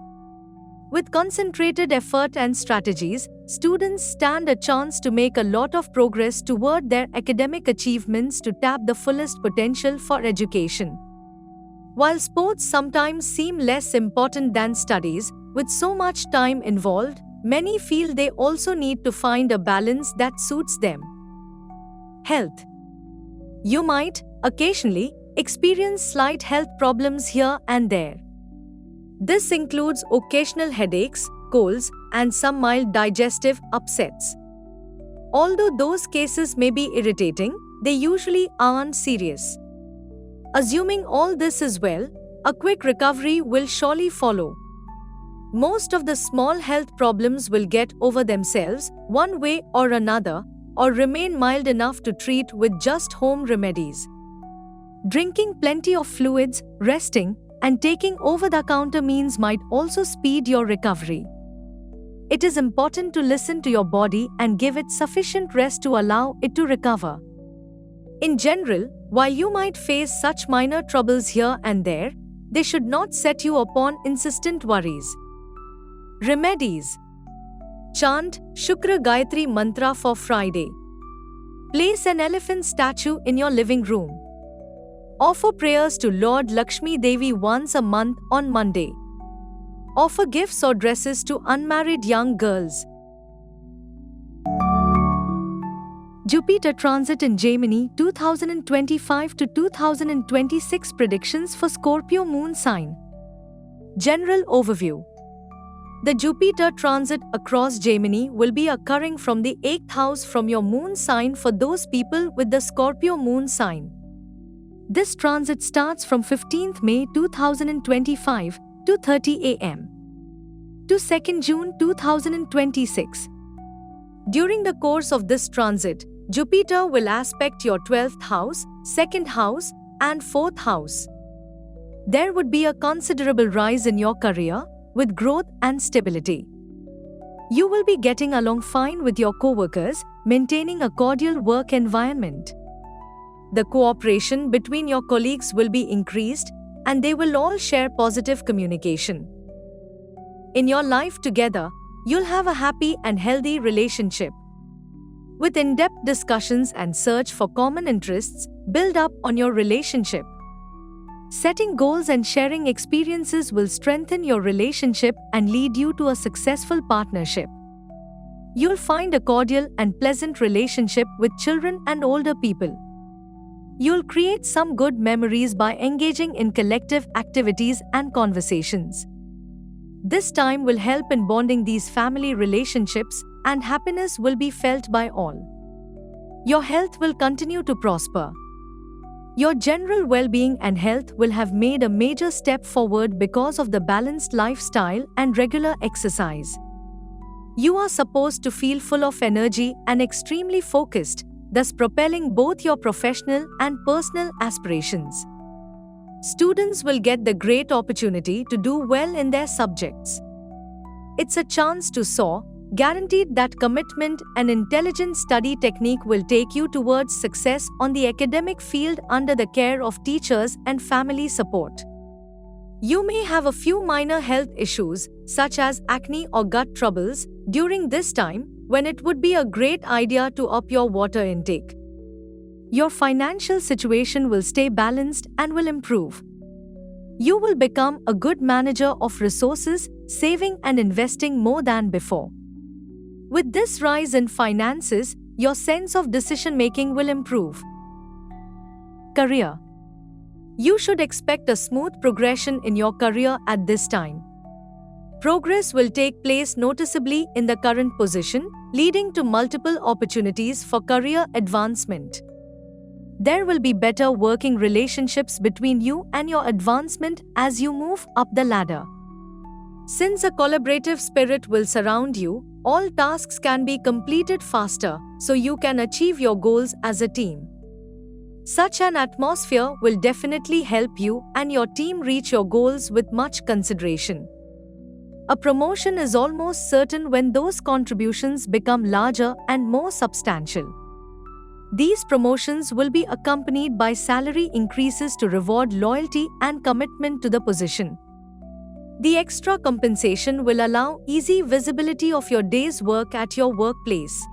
With concentrated effort and strategies, students stand a chance to make a lot of progress toward their academic achievements to tap the fullest potential for education. While sports sometimes seem less important than studies, with so much time involved, many feel they also need to find a balance that suits them. Health. You might, occasionally, experience slight health problems here and there. This includes occasional headaches, colds, and some mild digestive upsets. Although those cases may be irritating, they usually aren't serious. Assuming all this is well, a quick recovery will surely follow. Most of the small health problems will get over themselves, one way or another, or remain mild enough to treat with just home remedies. Drinking plenty of fluids, resting, and taking over-the-counter means might also speed your recovery. It is important to listen to your body and give it sufficient rest to allow it to recover. In general, while you might face such minor troubles here and there, they should not set you upon insistent worries. Remedies. Chant Shukra Gayatri Mantra for Friday. Place an elephant statue in your living room. Offer prayers to Lord Lakshmi Devi once a month on Monday. Offer gifts or dresses to unmarried young girls. Jupiter transit in Gemini 2025 to 2026 predictions for Scorpio moon sign. General overview. The Jupiter transit across Gemini will be occurring from the 8th house from your moon sign for those people with the Scorpio moon sign. This transit starts from 15th May 2025 to 30 am to 2nd June 2026. During the course of this transit, Jupiter will aspect your 12th house, 2nd house, and 4th house. There would be a considerable rise in your career, with growth and stability. You will be getting along fine with your co-workers, maintaining a cordial work environment. The cooperation between your colleagues will be increased, and they will all share positive communication. In your life together, you'll have a happy and healthy relationship. With in-depth discussions and search for common interests, build up on your relationship. Setting goals and sharing experiences will strengthen your relationship and lead you to a successful partnership. You'll find a cordial and pleasant relationship with children and older people. You'll create some good memories by engaging in collective activities and conversations. This time will help in bonding these family relationships, and happiness will be felt by all. Your health will continue to prosper. Your general well-being and health will have made a major step forward because of the balanced lifestyle and regular exercise. You are supposed to feel full of energy and extremely focused, thus propelling both your professional and personal aspirations. Students will get the great opportunity to do well in their subjects. It's a chance to soar, guaranteed that commitment and intelligent study technique will take you towards success on the academic field under the care of teachers and family support. You may have a few minor health issues, such as acne or gut troubles, during this time, when it would be a great idea to up your water intake. Your financial situation will stay balanced and will improve. You will become a good manager of resources, saving and investing more than before. With this rise in finances, your sense of decision-making will improve. Career. You should expect a smooth progression in your career at this time. Progress will take place noticeably in the current position, leading to multiple opportunities for career advancement. There will be better working relationships between you and your advancement as you move up the ladder. Since a collaborative spirit will surround you, all tasks can be completed faster, so you can achieve your goals as a team. Such an atmosphere will definitely help you and your team reach your goals with much consideration. A promotion is almost certain when those contributions become larger and more substantial. These promotions will be accompanied by salary increases to reward loyalty and commitment to the position. The extra compensation will allow easy visibility of your day's work at your workplace.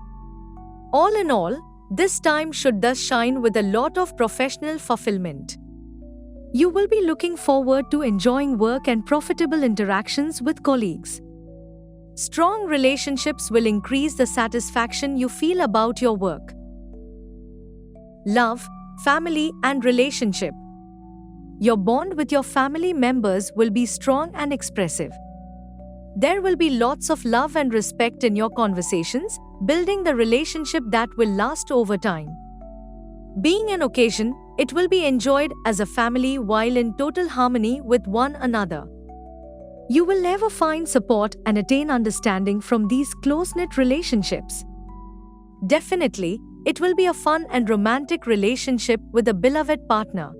All in all, this time should thus shine with a lot of professional fulfillment. You will be looking forward to enjoying work and profitable interactions with colleagues. Strong relationships will increase the satisfaction you feel about your work. Love, family, and relationship. Your bond with your family members will be strong and expressive. There will be lots of love and respect in your conversations, building the relationship that will last over time. Being an occasion, it will be enjoyed as a family while in total harmony with one another. You will never find support and attain understanding from these close-knit relationships. Definitely, it will be a fun and romantic relationship with a beloved partner.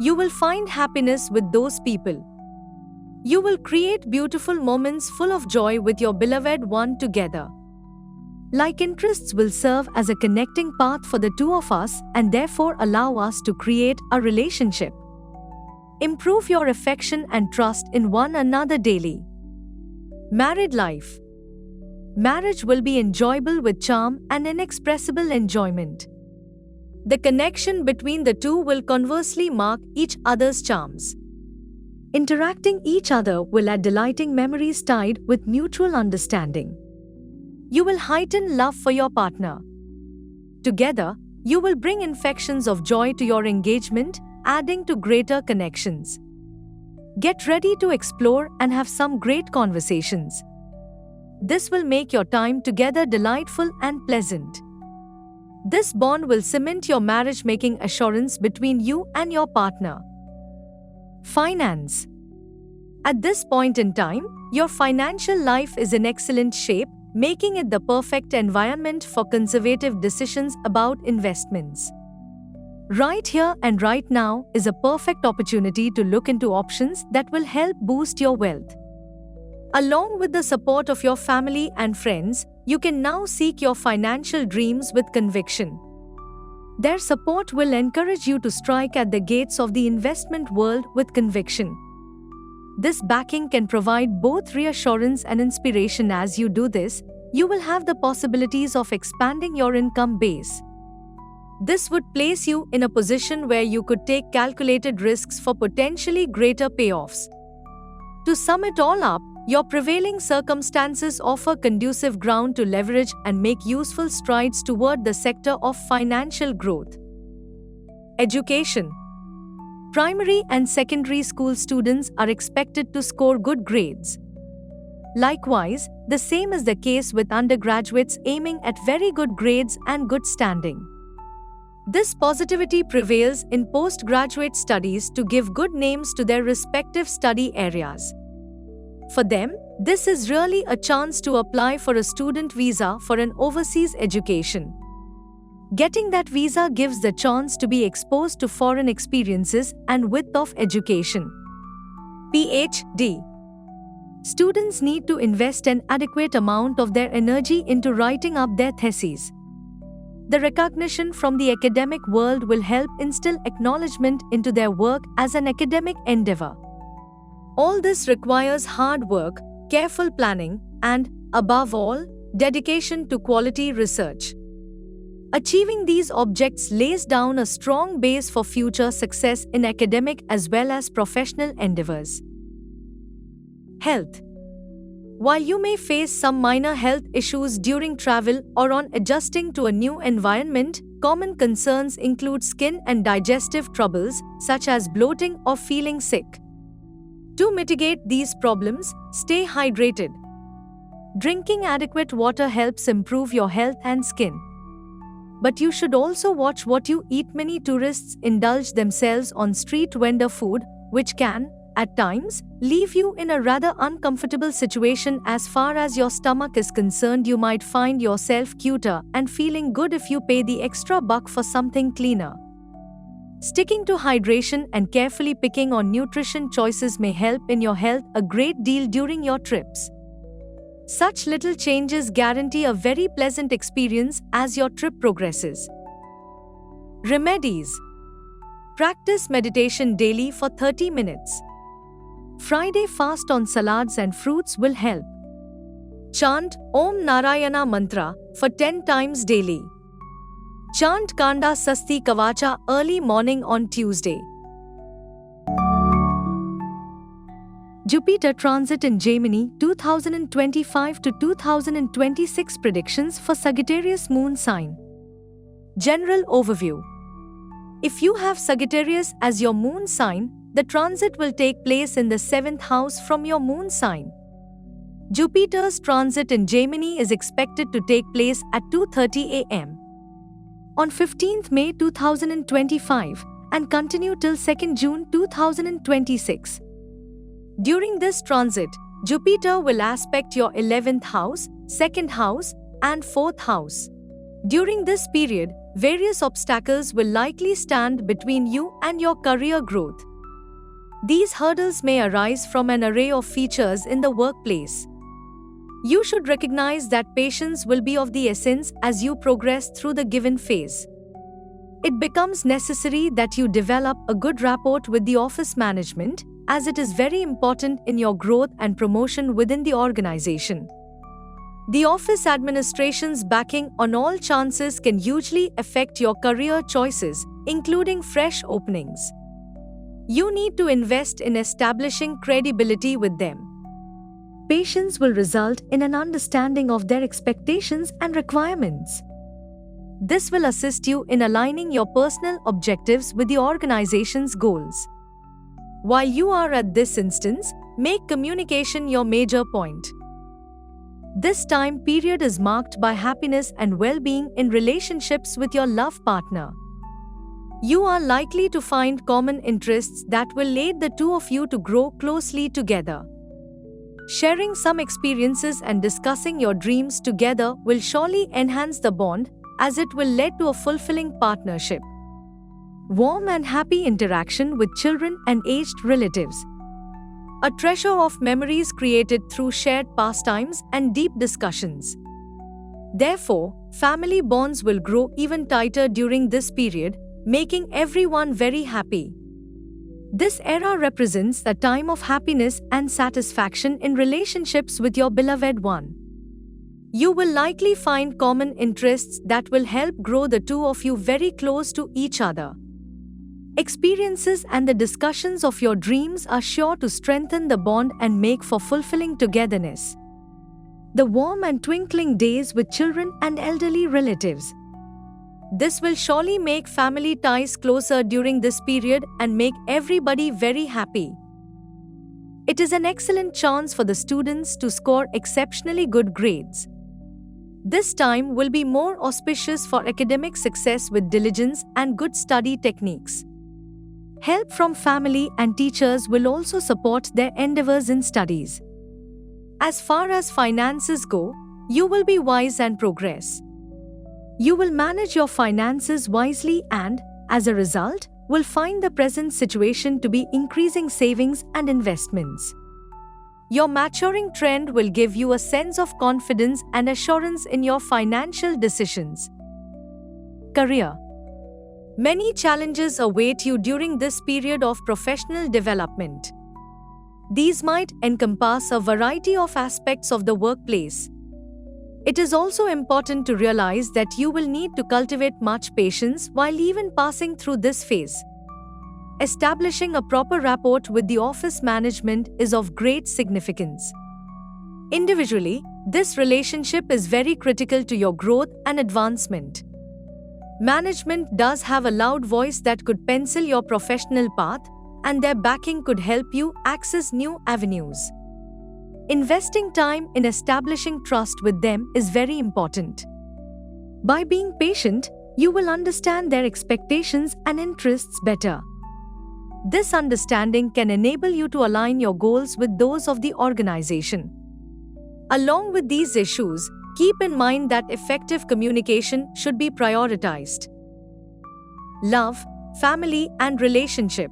You will find happiness with those people. You will create beautiful moments full of joy with your beloved one together. Like interests will serve as a connecting path for the two of us and therefore allow us to create a relationship. Improve your affection and trust in one another daily. Married life. Marriage will be enjoyable with charm and inexpressible enjoyment. The connection between the two will conversely mark each other's charms. Interacting each other will add delighting memories tied with mutual understanding. You will heighten love for your partner. Together, you will bring infections of joy to your engagement, adding to greater connections. Get ready to explore and have some great conversations. This will make your time together delightful and pleasant. This bond will cement your marriage-making assurance between you and your partner. Finance. At this point in time, your financial life is in excellent shape, making it the perfect environment for conservative decisions about investments. Right here and right now is a perfect opportunity to look into options that will help boost your wealth. Along with the support of your family and friends, you can now seek your financial dreams with conviction. Their support will encourage you to strike at the gates of the investment world with conviction. This backing can provide both reassurance and inspiration. As you do this, you will have the possibilities of expanding your income base. This would place you in a position where you could take calculated risks for potentially greater payoffs. To sum it all up, your prevailing circumstances offer conducive ground to leverage and make useful strides toward the sector of financial growth. Education. Primary and secondary school students are expected to score good grades. Likewise, the same is the case with undergraduates aiming at very good grades and good standing. This positivity prevails in postgraduate studies to give good names to their respective study areas. For them, this is really a chance to apply for a student visa for an overseas education. Getting that visa gives the chance to be exposed to foreign experiences and width of education. PhD. Students need to invest an adequate amount of their energy into writing up their theses. The recognition from the academic world will help instill acknowledgement into their work as an academic endeavor. All this requires hard work, careful planning, and, above all, dedication to quality research. Achieving these objects lays down a strong base for future success in academic as well as professional endeavors. Health. While you may face some minor health issues during travel or on adjusting to a new environment, common concerns include skin and digestive troubles, such as bloating or feeling sick. To mitigate these problems, stay hydrated. Drinking adequate water helps improve your health and skin. But you should also watch what you eat. Many tourists indulge themselves on street vendor food, which can, at times, leave you in a rather uncomfortable situation. As far as your stomach is concerned, you might find yourself cuter and feeling good if you pay the extra buck for something cleaner. Sticking to hydration and carefully picking on nutrition choices may help in your health a great deal during your trips. Such little changes guarantee a very pleasant experience as your trip progresses. Remedies. Practice meditation daily for 30 minutes. Friday fast on salads and fruits will help. Chant Om Narayana Mantra for 10 times daily. Chant Kanda Sasti Kavacha early morning on Tuesday. Jupiter transit in Gemini 2025 to 2026 predictions for Sagittarius moon sign. General overview. If you have Sagittarius as your moon sign, the transit will take place in the 7th house from your moon sign. Jupiter's transit in Gemini is expected to take place at 2:30 a.m. on 15th May 2025 and continue till 2nd June 2026. During this transit, Jupiter will aspect your 11th house, 2nd house, and 4th house. During this period, various obstacles will likely stand between you and your career growth. These hurdles may arise from an array of features in the workplace. You should recognize that patience will be of the essence as you progress through the given phase. It becomes necessary that you develop a good rapport with the office management, as it is very important in your growth and promotion within the organization. The office administration's backing on all chances can hugely affect your career choices, including fresh openings. You need to invest in establishing credibility with them. Patience will result in an understanding of their expectations and requirements. This will assist you in aligning your personal objectives with the organization's goals. While you are at this instance, make communication your major point. This time period is marked by happiness and well-being in relationships with your love partner. You are likely to find common interests that will lead the two of you to grow closely together. Sharing some experiences and discussing your dreams together will surely enhance the bond, as it will lead to a fulfilling partnership. Warm and happy interaction with children and aged relatives. A treasure of memories created through shared pastimes and deep discussions. Therefore, family bonds will grow even tighter during this period, making everyone very happy. This era represents a time of happiness and satisfaction in relationships with your beloved one. You will likely find common interests that will help grow the two of you very close to each other. Experiences and the discussions of your dreams are sure to strengthen the bond and make for fulfilling togetherness. The warm and twinkling days with children and elderly relatives. This will surely make family ties closer during this period and make everybody very happy. It is an excellent chance for the students to score exceptionally good grades. This time will be more auspicious for academic success with diligence and good study techniques. Help from family and teachers will also support their endeavors in studies. As far as finances go, you will be wise and progress. You will manage your finances wisely and, as a result, will find the present situation to be increasing savings and investments. Your maturing trend will give you a sense of confidence and assurance in your financial decisions. Career. Many challenges await you during this period of professional development. These might encompass a variety of aspects of the workplace. It is also important to realize that you will need to cultivate much patience while even passing through this phase. Establishing a proper rapport with the office management is of great significance. Individually, this relationship is very critical to your growth and advancement. Management does have a loud voice that could pencil your professional path, and their backing could help you access new avenues. Investing time in establishing trust with them is very important. By being patient, you will understand their expectations and interests better. This understanding can enable you to align your goals with those of the organization. Along with these issues, keep in mind that effective communication should be prioritized. Love, family, and relationship.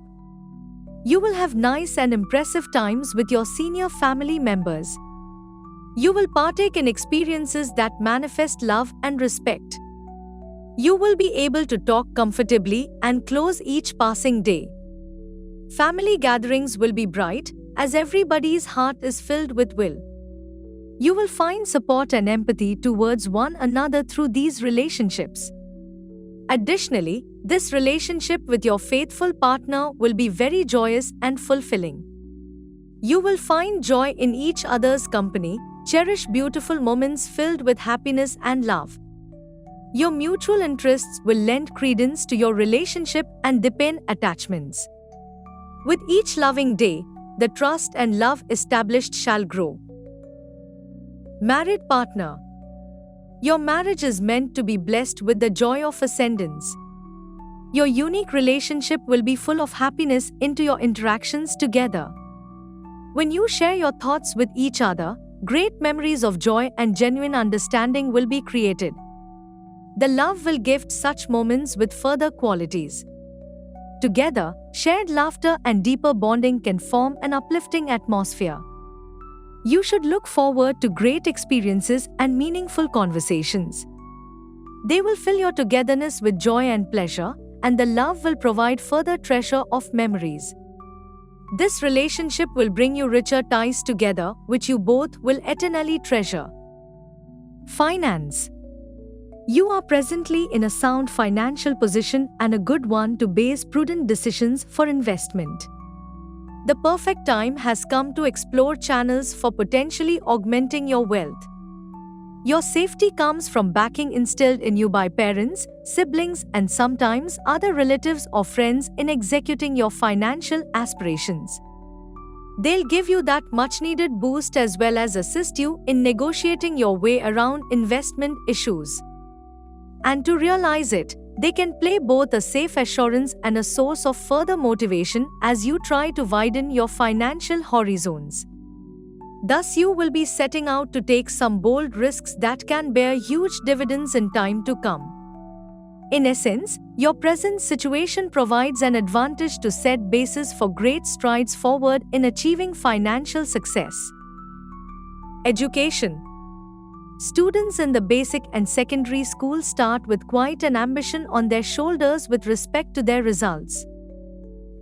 You will have nice and impressive times with your senior family members. You will partake in experiences that manifest love and respect. You will be able to talk comfortably and close each passing day. Family gatherings will be bright, as everybody's heart is filled with will. You will find support and empathy towards one another through these relationships. Additionally, this relationship with your faithful partner will be very joyous and fulfilling. You will find joy in each other's company, cherish beautiful moments filled with happiness and love. Your mutual interests will lend credence to your relationship and deepen attachments. With each loving day, the trust and love established shall grow. Married partner. Your marriage is meant to be blessed with the joy of ascendance. Your unique relationship will be full of happiness into your interactions together. When you share your thoughts with each other, great memories of joy and genuine understanding will be created. The love will gift such moments with further qualities. Together, shared laughter and deeper bonding can form an uplifting atmosphere. You should look forward to great experiences and meaningful conversations. They will fill your togetherness with joy and pleasure, and the love will provide further treasure of memories. This relationship will bring you richer ties together, which you both will eternally treasure. Finance. You are presently in a sound financial position and a good one to base prudent decisions for investment. The perfect time has come to explore channels for potentially augmenting your wealth. Your safety comes from backing instilled in you by parents, siblings, and sometimes other relatives or friends in executing your financial aspirations. They'll give you that much-needed boost as well as assist you in negotiating your way around investment issues. And to realize it, they can play both a safe assurance and a source of further motivation as you try to widen your financial horizons. Thus, you will be setting out to take some bold risks that can bear huge dividends in time to come. In essence, your present situation provides an advantage to set basis for great strides forward in achieving financial success. Education. Students in the basic and secondary school start with quite an ambition on their shoulders with respect to their results.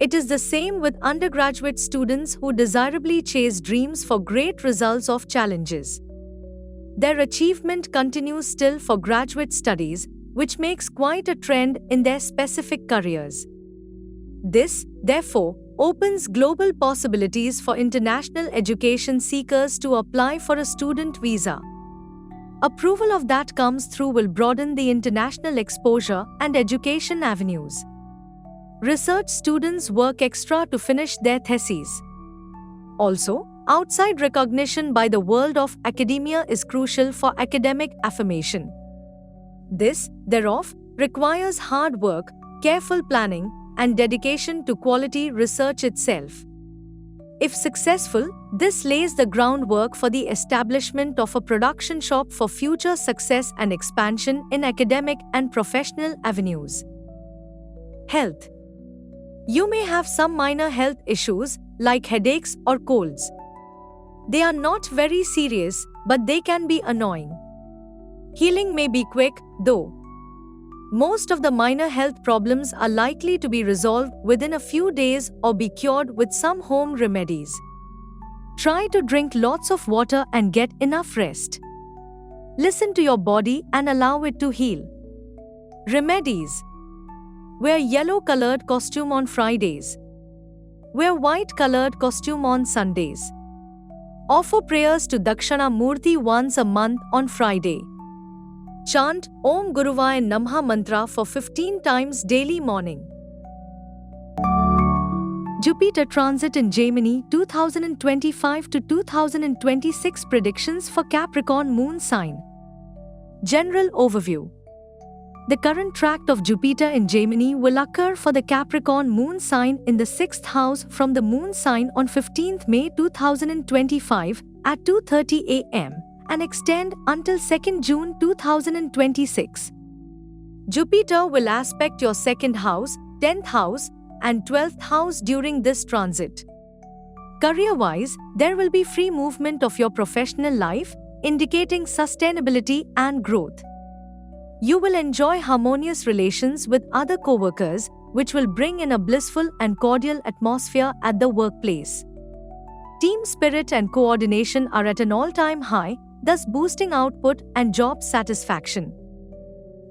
It is the same with undergraduate students who desirably chase dreams for great results of challenges. Their achievement continues still for graduate studies, which makes quite a trend in their specific careers. This, therefore, opens global possibilities for international education seekers to apply for a student visa. Approval of that comes through will broaden the international exposure and education avenues. Research students work extra to finish their theses. Also, outside recognition by the world of academia is crucial for academic affirmation. This, thereof, requires hard work, careful planning, and dedication to quality research itself. If successful, this lays the groundwork for the establishment of a production shop for future success and expansion in academic and professional avenues. Health. You may have some minor health issues, like headaches or colds. They are not very serious, but they can be annoying. Healing may be quick, though. Most of the minor health problems are likely to be resolved within a few days or be cured with some home remedies. Try to drink lots of water and get enough rest. Listen to your body and allow it to heal. Remedies. Wear yellow-colored costume on Fridays. Wear white-colored costume on Sundays. Offer prayers to Dakshana Murthy once a month on Friday. Chant Om Guruvaya Namah mantra for 15 times daily morning. Jupiter transit in Gemini 2025 to 2026 predictions for Capricorn moon sign. General overview. The current tract of Jupiter in Gemini will occur for the Capricorn moon sign in the 6th house from the moon sign on 15th May 2025 at 2:30 am and extend until 2nd June 2026. Jupiter will aspect your 2nd house, 10th house, and 12th house during this transit. Career-wise, there will be free movement of your professional life, indicating sustainability and growth. You will enjoy harmonious relations with other co-workers, which will bring in a blissful and cordial atmosphere at the workplace. Team spirit and coordination are at an all-time high, thus boosting output and job satisfaction.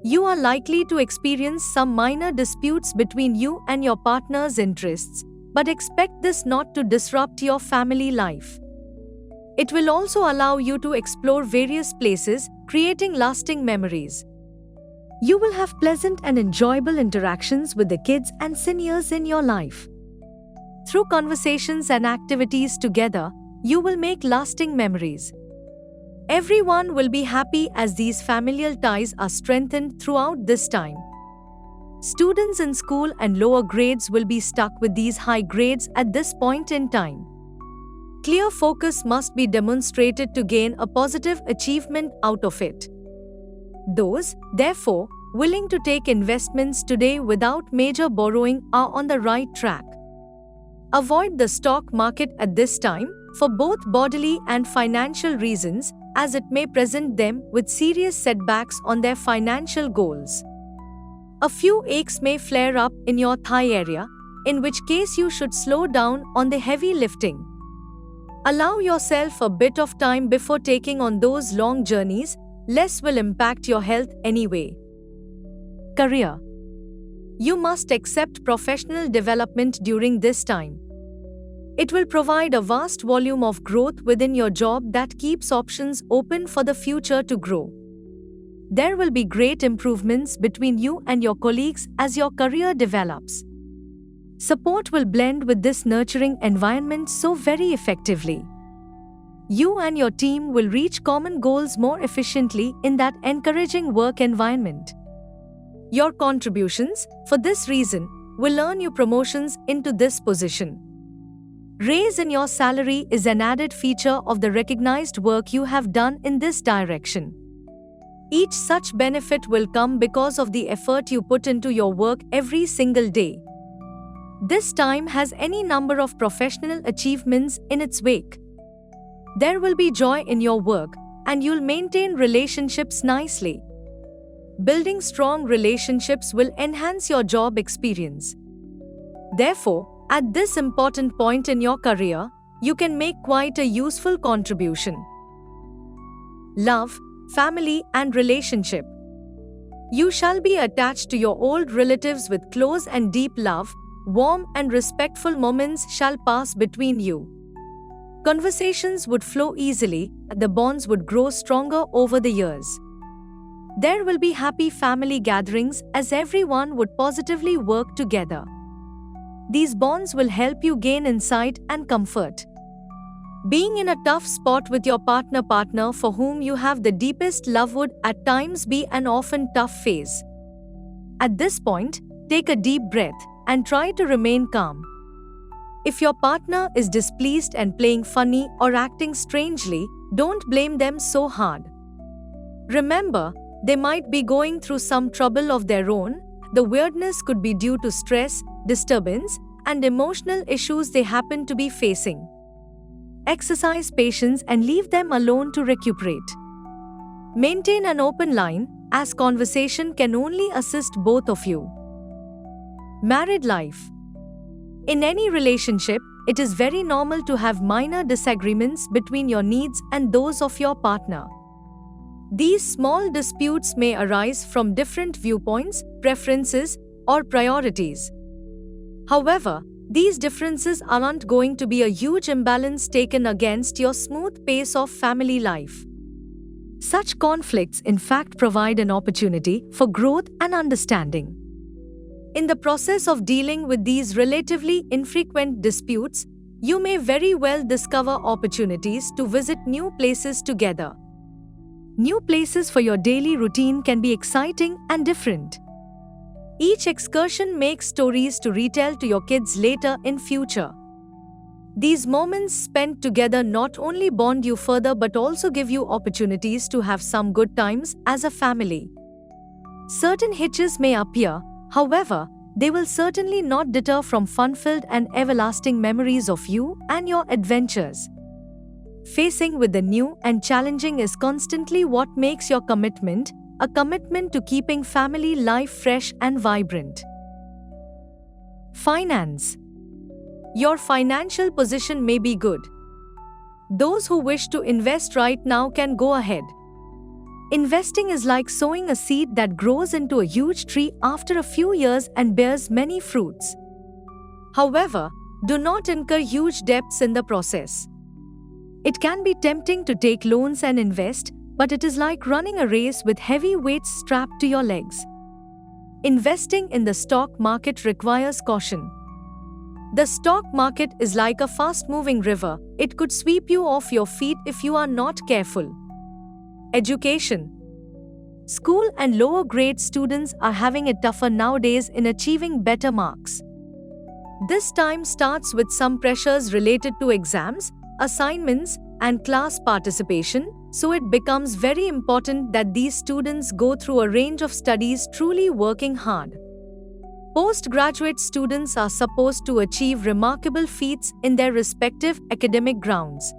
You are likely to experience some minor disputes between you and your partner's interests, but expect this not to disrupt your family life. It will also allow you to explore various places, creating lasting memories. You will have pleasant and enjoyable interactions with the kids and seniors in your life. Through conversations and activities together, you will make lasting memories. Everyone will be happy as these familial ties are strengthened throughout this time. Students in school and lower grades will be stuck with these high grades at this point in time. Clear focus must be demonstrated to gain a positive achievement out of it. Those, therefore, willing to take investments today without major borrowing are on the right track. Avoid the stock market at this time for both bodily and financial reasons, as it may present them with serious setbacks on their financial goals. A few aches may flare up in your thigh area, in which case you should slow down on the heavy lifting. Allow yourself a bit of time before taking on those long journeys, less will impact your health anyway. Career. You must accept professional development during this time. It will provide a vast volume of growth within your job that keeps options open for the future to grow. There will be great improvements between you and your colleagues as your career develops. Support will blend with this nurturing environment so very effectively. You and your team will reach common goals more efficiently in that encouraging work environment. Your contributions, for this reason, will earn you promotions into this position. Raise in your salary is an added feature of the recognized work you have done in this direction. Each such benefit will come because of the effort you put into your work every single day. This time has any number of professional achievements in its wake. There will be joy in your work, and you'll maintain relationships nicely. Building strong relationships will enhance your job experience. Therefore, at this important point in your career, you can make quite a useful contribution. Love, family, and relationship. You shall be attached to your old relatives with close and deep love. Warm and respectful moments shall pass between you. Conversations would flow easily, and the bonds would grow stronger over the years. There will be happy family gatherings as everyone would positively work together. These bonds will help you gain insight and comfort. Being in a tough spot with your partner for whom you have the deepest love would at times be an often tough phase. At this point, take a deep breath and try to remain calm. If your partner is displeased and playing funny or acting strangely, don't blame them so hard. Remember, they might be going through some trouble of their own. The weirdness could be due to stress, disturbance, and emotional issues they happen to be facing. Exercise patience and leave them alone to recuperate. Maintain an open line, as conversation can only assist both of you. Married life. In any relationship, it is very normal to have minor disagreements between your needs and those of your partner. These small disputes may arise from different viewpoints, preferences, or priorities. However, these differences aren't going to be a huge imbalance taken against your smooth pace of family life. Such conflicts, in fact, provide an opportunity for growth and understanding. In the process of dealing with these relatively infrequent disputes, you may very well discover opportunities to visit new places together. New places for your daily routine can be exciting and different. Each excursion makes stories to retell to your kids later in future. These moments spent together not only bond you further but also give you opportunities to have some good times as a family. Certain hitches may appear, however, they will certainly not deter from fun-filled and everlasting memories of you and your adventures. Facing with the new and challenging is constantly what makes your commitment a commitment to keeping family life fresh and vibrant. Finance. Your financial position may be good. Those who wish to invest right now can go ahead. Investing is like sowing a seed that grows into a huge tree after a few years and bears many fruits. However, do not incur huge debts in the process. It can be tempting to take loans and invest, but it is like running a race with heavy weights strapped to your legs. Investing in the stock market requires caution. The stock market is like a fast-moving river. It could sweep you off your feet if you are not careful. Education. School and lower grade students are having it tougher nowadays in achieving better marks. This time starts with some pressures related to exams, assignments, and class participation, so it becomes very important that these students go through a range of studies truly working hard. Postgraduate students are supposed to achieve remarkable feats in their respective academic grounds.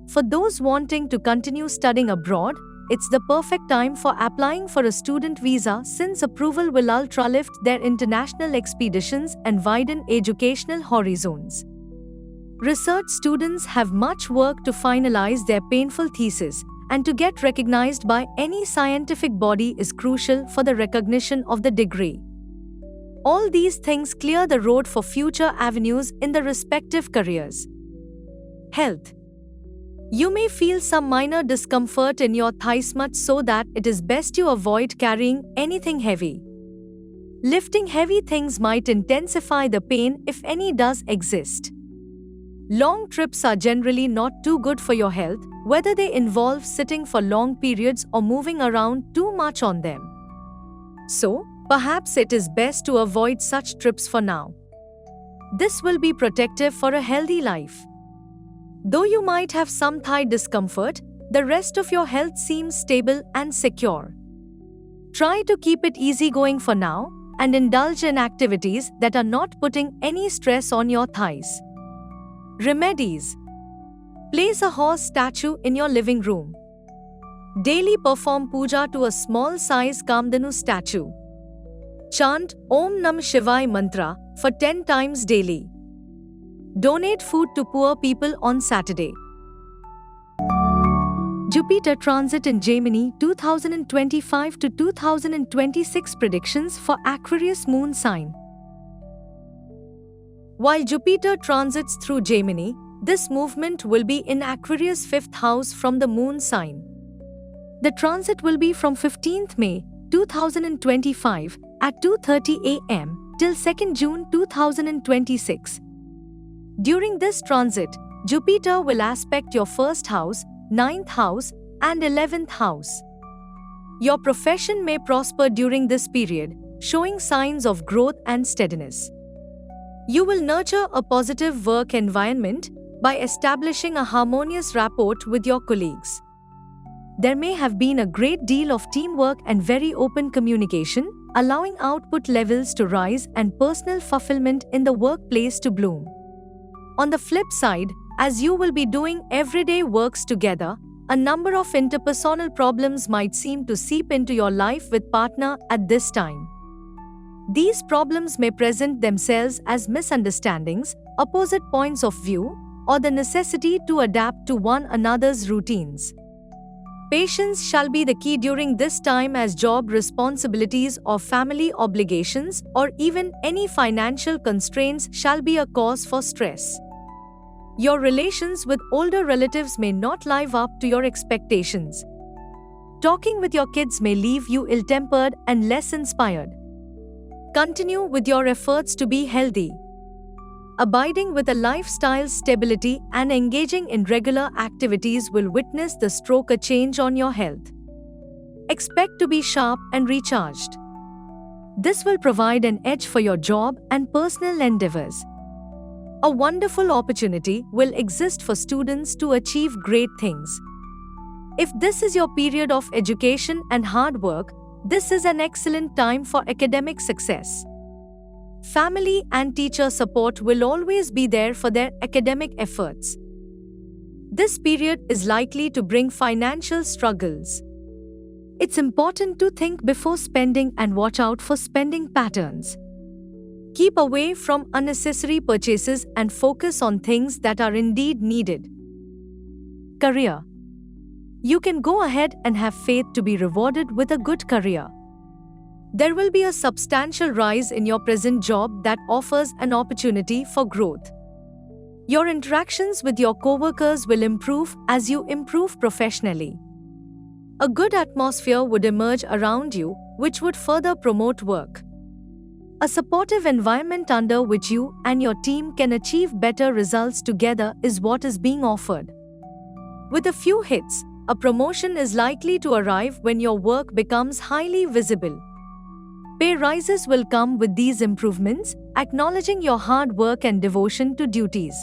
For those wanting to continue studying abroad, it's the perfect time for applying for a student visa since approval will ultra-lift their international expeditions and widen educational horizons. Research students have much work to finalize their painful thesis, and to get recognized by any scientific body is crucial for the recognition of the degree. All these things clear the road for future avenues in the respective careers. Health. You may feel some minor discomfort in your thighs, much so that it is best you avoid carrying anything heavy. Lifting heavy things might intensify the pain if any does exist. Long trips are generally not too good for your health, whether they involve sitting for long periods or moving around too much on them. So, perhaps it is best to avoid such trips for now. This will be protective for a healthy life. Though you might have some thigh discomfort, the rest of your health seems stable and secure. Try to keep it easygoing for now and indulge in activities that are not putting any stress on your thighs. Remedies. Place a horse statue in your living room. Daily perform puja to a small-size Kamdhanu statue. Chant Om Nam Shivaya mantra for 10 times daily. Donate food to poor people on Saturday. Jupiter transit in Gemini 2025 to 2026 predictions for Aquarius moon sign. While Jupiter transits through Gemini, this movement will be in Aquarius' 5th house from the moon sign. The transit will be from 15th May 2025 at 2:30 a.m. till 2nd June 2026. During this transit, Jupiter will aspect your 1st house, 9th house, and 11th house. Your profession may prosper during this period, showing signs of growth and steadiness. You will nurture a positive work environment by establishing a harmonious rapport with your colleagues. There may have been a great deal of teamwork and very open communication, allowing output levels to rise and personal fulfillment in the workplace to bloom. On the flip side, as you will be doing everyday works together, a number of interpersonal problems might seem to seep into your life with partner at this time. These problems may present themselves as misunderstandings, opposite points of view, or the necessity to adapt to one another's routines. Patience shall be the key during this time, as job responsibilities or family obligations or even any financial constraints shall be a cause for stress. Your relations with older relatives may not live up to your expectations. Talking with your kids may leave you ill-tempered and less inspired. Continue with your efforts to be healthy. Abiding with a lifestyle stability and engaging in regular activities will witness the stroke a change on your health. Expect to be sharp and recharged. This will provide an edge for your job and personal endeavors. A wonderful opportunity will exist for students to achieve great things. If this is your period of education and hard work, this is an excellent time for academic success. Family and teacher support will always be there for their academic efforts. This period is likely to bring financial struggles. It's important to think before spending and watch out for spending patterns. Keep away from unnecessary purchases and focus on things that are indeed needed. Career. You can go ahead and have faith to be rewarded with a good career. There will be a substantial rise in your present job that offers an opportunity for growth. Your interactions with your coworkers will improve as you improve professionally. A good atmosphere would emerge around you, which would further promote work. A supportive environment under which you and your team can achieve better results together is what is being offered. With a few hits, a promotion is likely to arrive when your work becomes highly visible. Pay rises will come with these improvements, acknowledging your hard work and devotion to duties.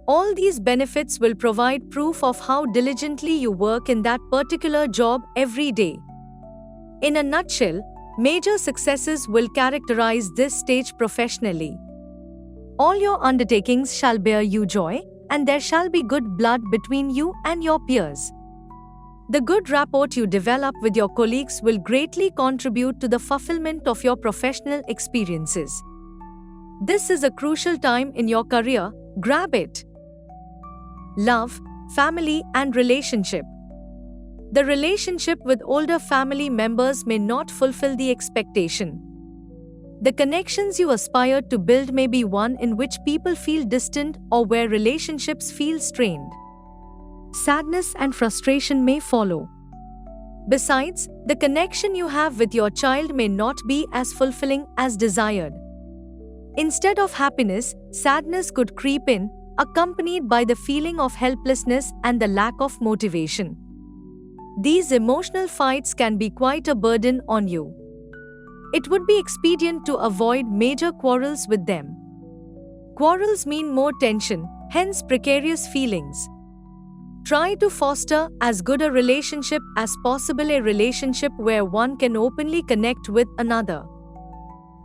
All these benefits will provide proof of how diligently you work in that particular job every day. In a nutshell, major successes will characterize this stage professionally. All your undertakings shall bear you joy, and there shall be good blood between you and your peers. The good rapport you develop with your colleagues will greatly contribute to the fulfillment of your professional experiences. This is a crucial time in your career, grab it. Love, family, and relationship. The relationship with older family members may not fulfill the expectation. The connections you aspire to build may be one in which people feel distant or where relationships feel strained. Sadness and frustration may follow. Besides, the connection you have with your child may not be as fulfilling as desired. Instead of happiness, sadness could creep in, accompanied by the feeling of helplessness and the lack of motivation. These emotional fights can be quite a burden on you. It would be expedient to avoid major quarrels with them. Quarrels mean more tension, hence precarious feelings. Try to foster as good a relationship as possible, a relationship where one can openly connect with another.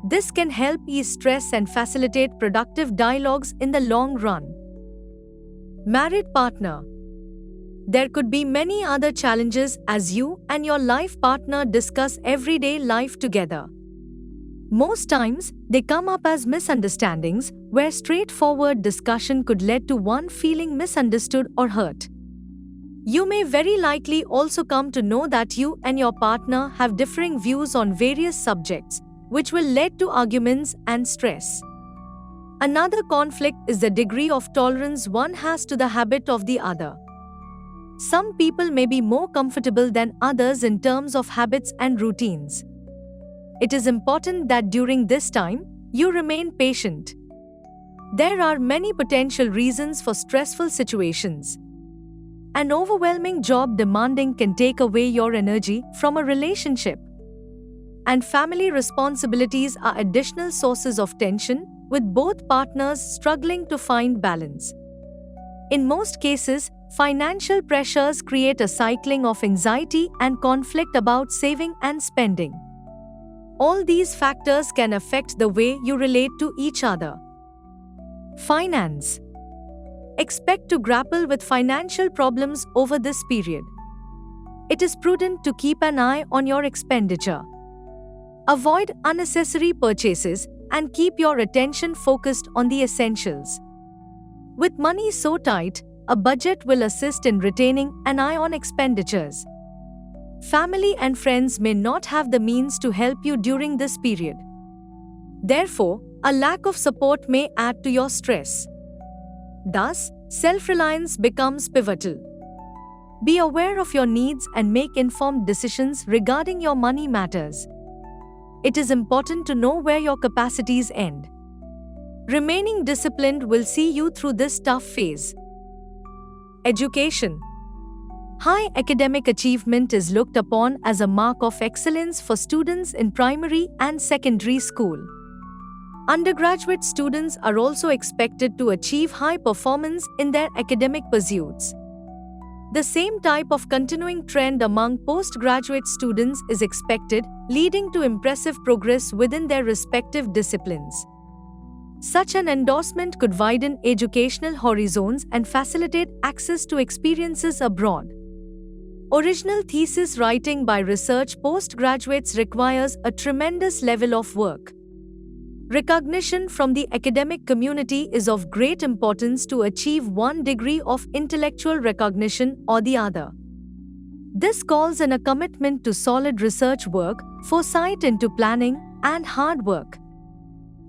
This can help ease stress and facilitate productive dialogues in the long run. Married partner. There could be many other challenges as you and your life partner discuss everyday life together. Most times, they come up as misunderstandings, where straightforward discussion could lead to one feeling misunderstood or hurt. You may very likely also come to know that you and your partner have differing views on various subjects, which will lead to arguments and stress. Another conflict is the degree of tolerance one has to the habit of the other. Some people may be more comfortable than others in terms of habits and routines. It is important that during this time, you remain patient. There are many potential reasons for stressful situations. An overwhelming job demanding can take away your energy from a relationship. And family responsibilities are additional sources of tension, with both partners struggling to find balance. In most cases, financial pressures create a cycling of anxiety and conflict about saving and spending. All these factors can affect the way you relate to each other. Finance. Expect to grapple with financial problems over this period. It is prudent to keep an eye on your expenditure. Avoid unnecessary purchases and keep your attention focused on the essentials. With money so tight, a budget will assist in retaining an eye on expenditures. Family and friends may not have the means to help you during this period. Therefore, a lack of support may add to your stress. Thus, self-reliance becomes pivotal. Be aware of your needs and make informed decisions regarding your money matters. It is important to know where your capacities end. Remaining disciplined will see you through this tough phase. Education. High academic achievement is looked upon as a mark of excellence for students in primary and secondary school. Undergraduate students are also expected to achieve high performance in their academic pursuits. The same type of continuing trend among postgraduate students is expected, leading to impressive progress within their respective disciplines. Such an endorsement could widen educational horizons and facilitate access to experiences abroad. Original thesis writing by research postgraduates requires a tremendous level of work. Recognition from the academic community is of great importance to achieve one degree of intellectual recognition or the other. This calls in a commitment to solid research work, foresight into planning, and hard work.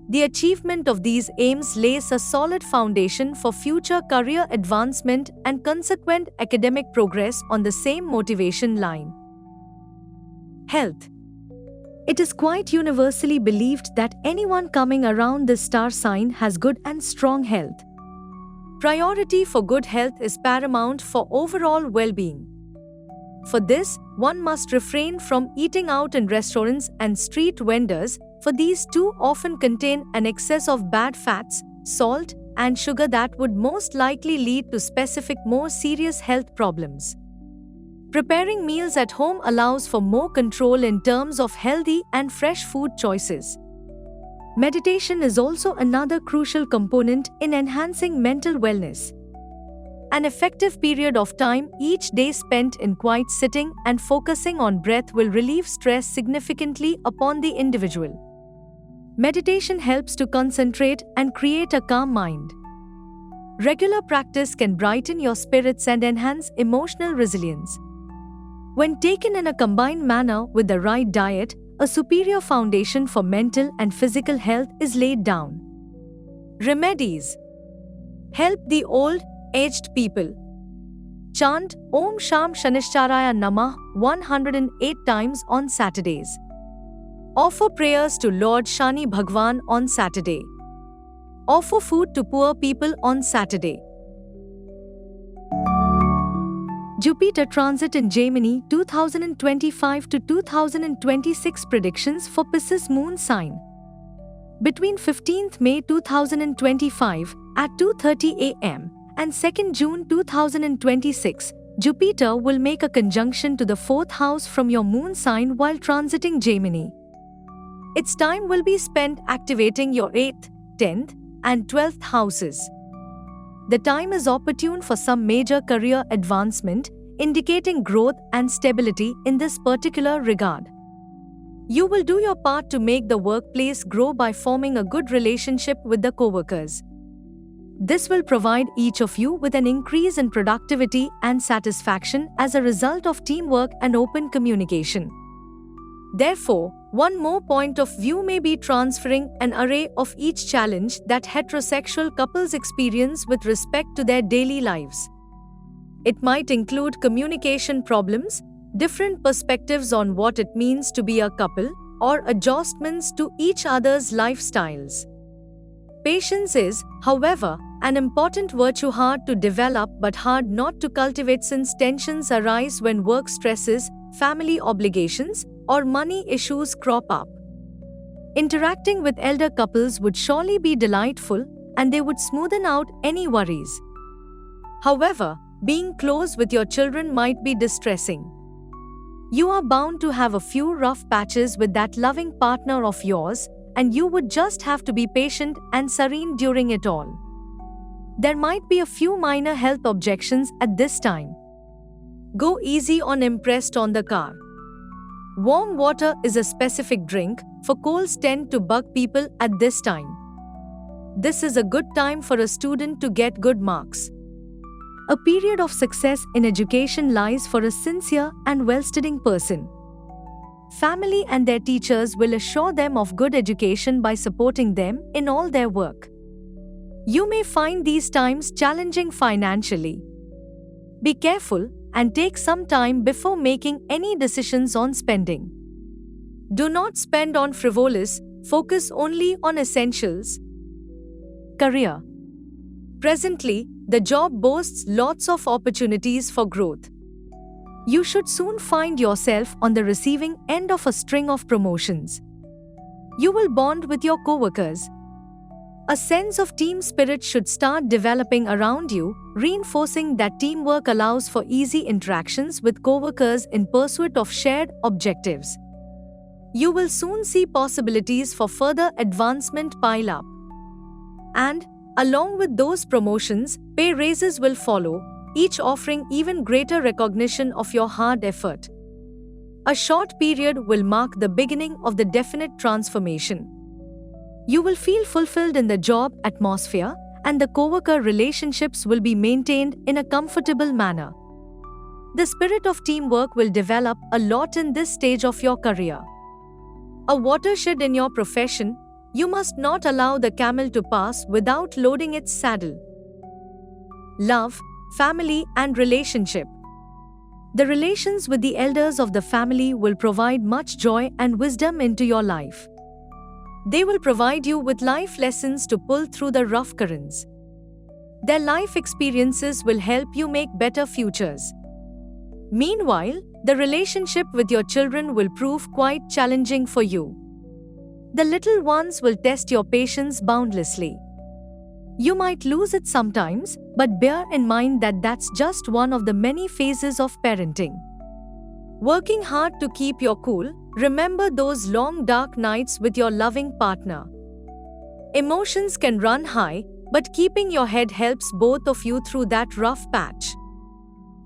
The achievement of these aims lays a solid foundation for future career advancement and consequent academic progress on the same motivation line. Health. It is quite universally believed that anyone coming around this star sign has good and strong health. Priority for good health is paramount for overall well-being. For this, one must refrain from eating out in restaurants and street vendors, for these too often contain an excess of bad fats, salt, and sugar that would most likely lead to specific more serious health problems. Preparing meals at home allows for more control in terms of healthy and fresh food choices. Meditation is also another crucial component in enhancing mental wellness. An effective period of time each day spent in quiet sitting and focusing on breath will relieve stress significantly upon the individual. Meditation helps to concentrate and create a calm mind. Regular practice can brighten your spirits and enhance emotional resilience. When taken in a combined manner with the right diet, a superior foundation for mental and physical health is laid down. Remedies. Help the old, aged people. Chant Om Sham Shanishcharaya Namah 108 times on Saturdays. Offer prayers to Lord Shani Bhagwan on Saturday. Offer food to poor people on Saturday. Jupiter transit in Gemini 2025 to 2026 predictions for Pisces moon sign. Between 15th May 2025 at 2:30 am and 2nd June 2026, Jupiter will make a conjunction to the 4th house from your moon sign while transiting Gemini. Its time will be spent activating your 8th, 10th, and 12th houses. The time is opportune for some major career advancement, indicating growth and stability in this particular regard. You will do your part to make the workplace grow by forming a good relationship with the co-workers. This will provide each of you with an increase in productivity and satisfaction as a result of teamwork and open communication. Therefore, one more point of view may be transferring an array of each challenge that heterosexual couples experience with respect to their daily lives. It might include communication problems, different perspectives on what it means to be a couple, or adjustments to each other's lifestyles. Patience is, however, an important virtue hard to develop but hard not to cultivate since tensions arise when work stresses, family obligations, or money issues crop up. Interacting with elder couples would surely be delightful and they would smoothen out any worries. However, being close with your children might be distressing. You are bound to have a few rough patches with that loving partner of yours, and you would just have to be patient and serene during it all. There might be a few minor health objections at this time. Go easy on impressed on the car. Warm water is a specific drink, for colds tend to bug people at this time. This is a good time for a student to get good marks. A period of success in education lies for a sincere and well-studying person. Family and their teachers will assure them of good education by supporting them in all their work. You may find these times challenging financially. Be careful and take some time before making any decisions on spending. Do not spend on frivolous, focus only on essentials. career. Presently, the job boasts lots of opportunities for growth. You should soon find yourself on the receiving end of a string of promotions. You will bond with your co-workers. A sense of team spirit should start developing around you, reinforcing that teamwork allows for easy interactions with co-workers in pursuit of shared objectives. You will soon see possibilities for further advancement pile up. And, along with those promotions, pay raises will follow, each offering even greater recognition of your hard effort. A short period will mark the beginning of the definite transformation. You will feel fulfilled in the job atmosphere, and the co-worker relationships will be maintained in a comfortable manner. The spirit of teamwork will develop a lot in this stage of your career. A watershed in your profession, you must not allow the camel to pass without loading its saddle. Love, family, and relationship. The relations with the elders of the family will provide much joy and wisdom into your life. They will provide you with life lessons to pull through the rough currents. Their life experiences will help you make better futures. Meanwhile, the relationship with your children will prove quite challenging for you. The little ones will test your patience boundlessly. You might lose it sometimes, but bear in mind that that's just one of the many phases of parenting. Working hard to keep your cool, remember those long dark nights with your loving partner. Emotions can run high, but keeping your head helps both of you through that rough patch.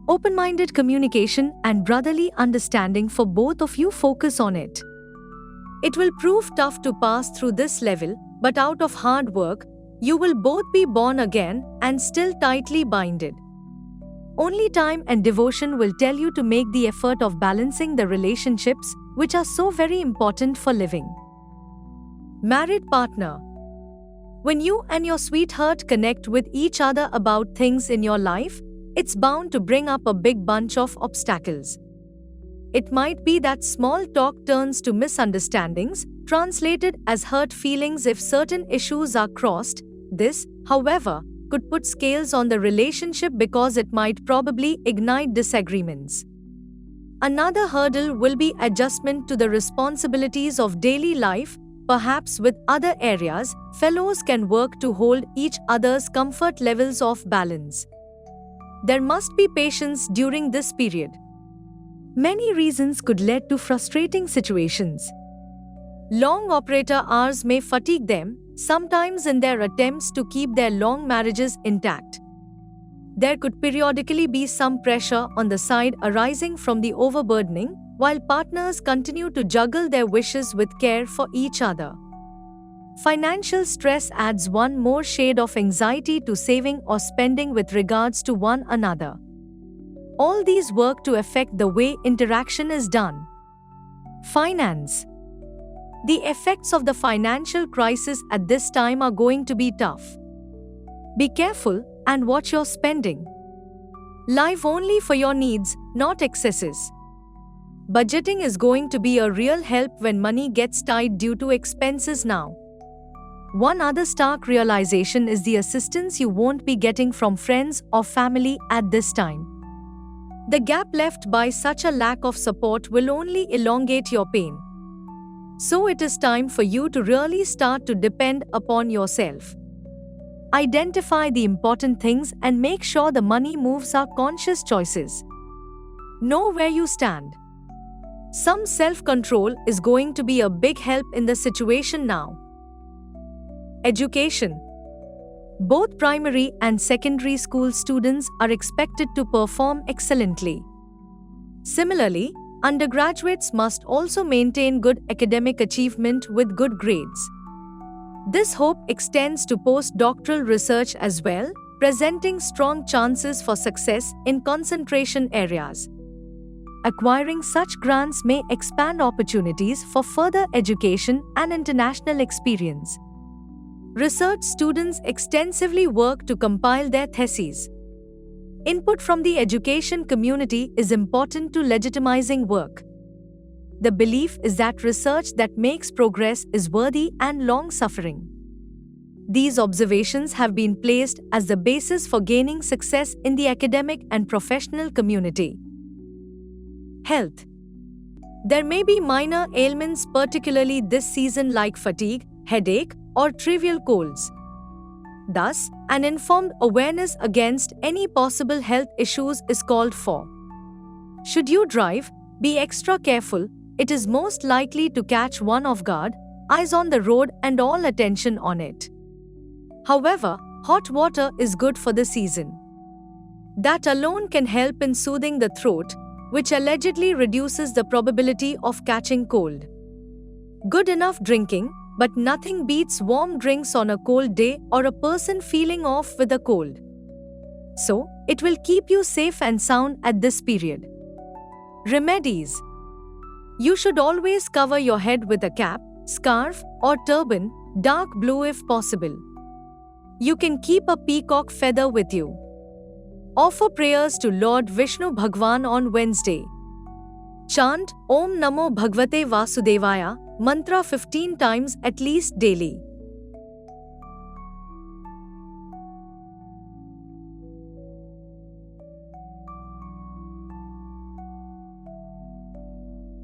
Open-minded communication and brotherly understanding for both of you focus on it. It will prove tough to pass through this level, but out of hard work, you will both be born again and still tightly binded. Only time and devotion will tell you to make the effort of balancing the relationships, which are so very important for living. Married partner. When you and your sweetheart connect with each other about things in your life, it's bound to bring up a big bunch of obstacles. It might be that small talk turns to misunderstandings, translated as hurt feelings if certain issues are crossed. This, however, could put scales on the relationship because it might probably ignite disagreements. Another hurdle will be adjustment to the responsibilities of daily life. Perhaps with other areas, fellows can work to hold each other's comfort levels off balance. There must be patience during this period. Many reasons could lead to frustrating situations. Long operator hours may fatigue them, sometimes in their attempts to keep their long marriages intact. There could periodically be some pressure on the side arising from the overburdening, while partners continue to juggle their wishes with care for each other. Financial stress adds one more shade of anxiety to saving or spending with regards to one another. All these work to affect the way interaction is done. Finance. The effects of the financial crisis at this time are going to be tough. Be careful and watch your spending. Live only for your needs, not excesses. Budgeting is going to be a real help when money gets tight due to expenses now. One other stark realization is the assistance you won't be getting from friends or family at this time. The gap left by such a lack of support will only elongate your pain. So it is time for you to really start to depend upon yourself. Identify the important things and make sure the money moves are conscious choices. Know where you stand. Some self-control is going to be a big help in the situation now. Education. Both primary and secondary school students are expected to perform excellently. Similarly, undergraduates must also maintain good academic achievement with good grades. This hope extends to postdoctoral research as well, presenting strong chances for success in concentration areas. Acquiring such grants may expand opportunities for further education and international experience. Research students extensively work to compile their theses. Input from the education community is important to legitimizing work. The belief is that research that makes progress is worthy and long-suffering. These observations have been placed as the basis for gaining success in the academic and professional community. Health. There may be minor ailments, particularly this season, like fatigue, headache, or trivial colds. Thus, an informed awareness against any possible health issues is called for. Should you drive, be extra careful. It is most likely to catch one off guard, eyes on the road and all attention on it. However, hot water is good for the season. That alone can help in soothing the throat, which allegedly reduces the probability of catching cold. Good enough drinking, but nothing beats warm drinks on a cold day or a person feeling off with a cold. So, it will keep you safe and sound at this period. Remedies. You should always cover your head with a cap, scarf, or turban, dark blue if possible. You can keep a peacock feather with you. Offer prayers to Lord Vishnu Bhagwan on Wednesday. Chant Om Namo Bhagavate Vasudevaya mantra 15 times at least daily.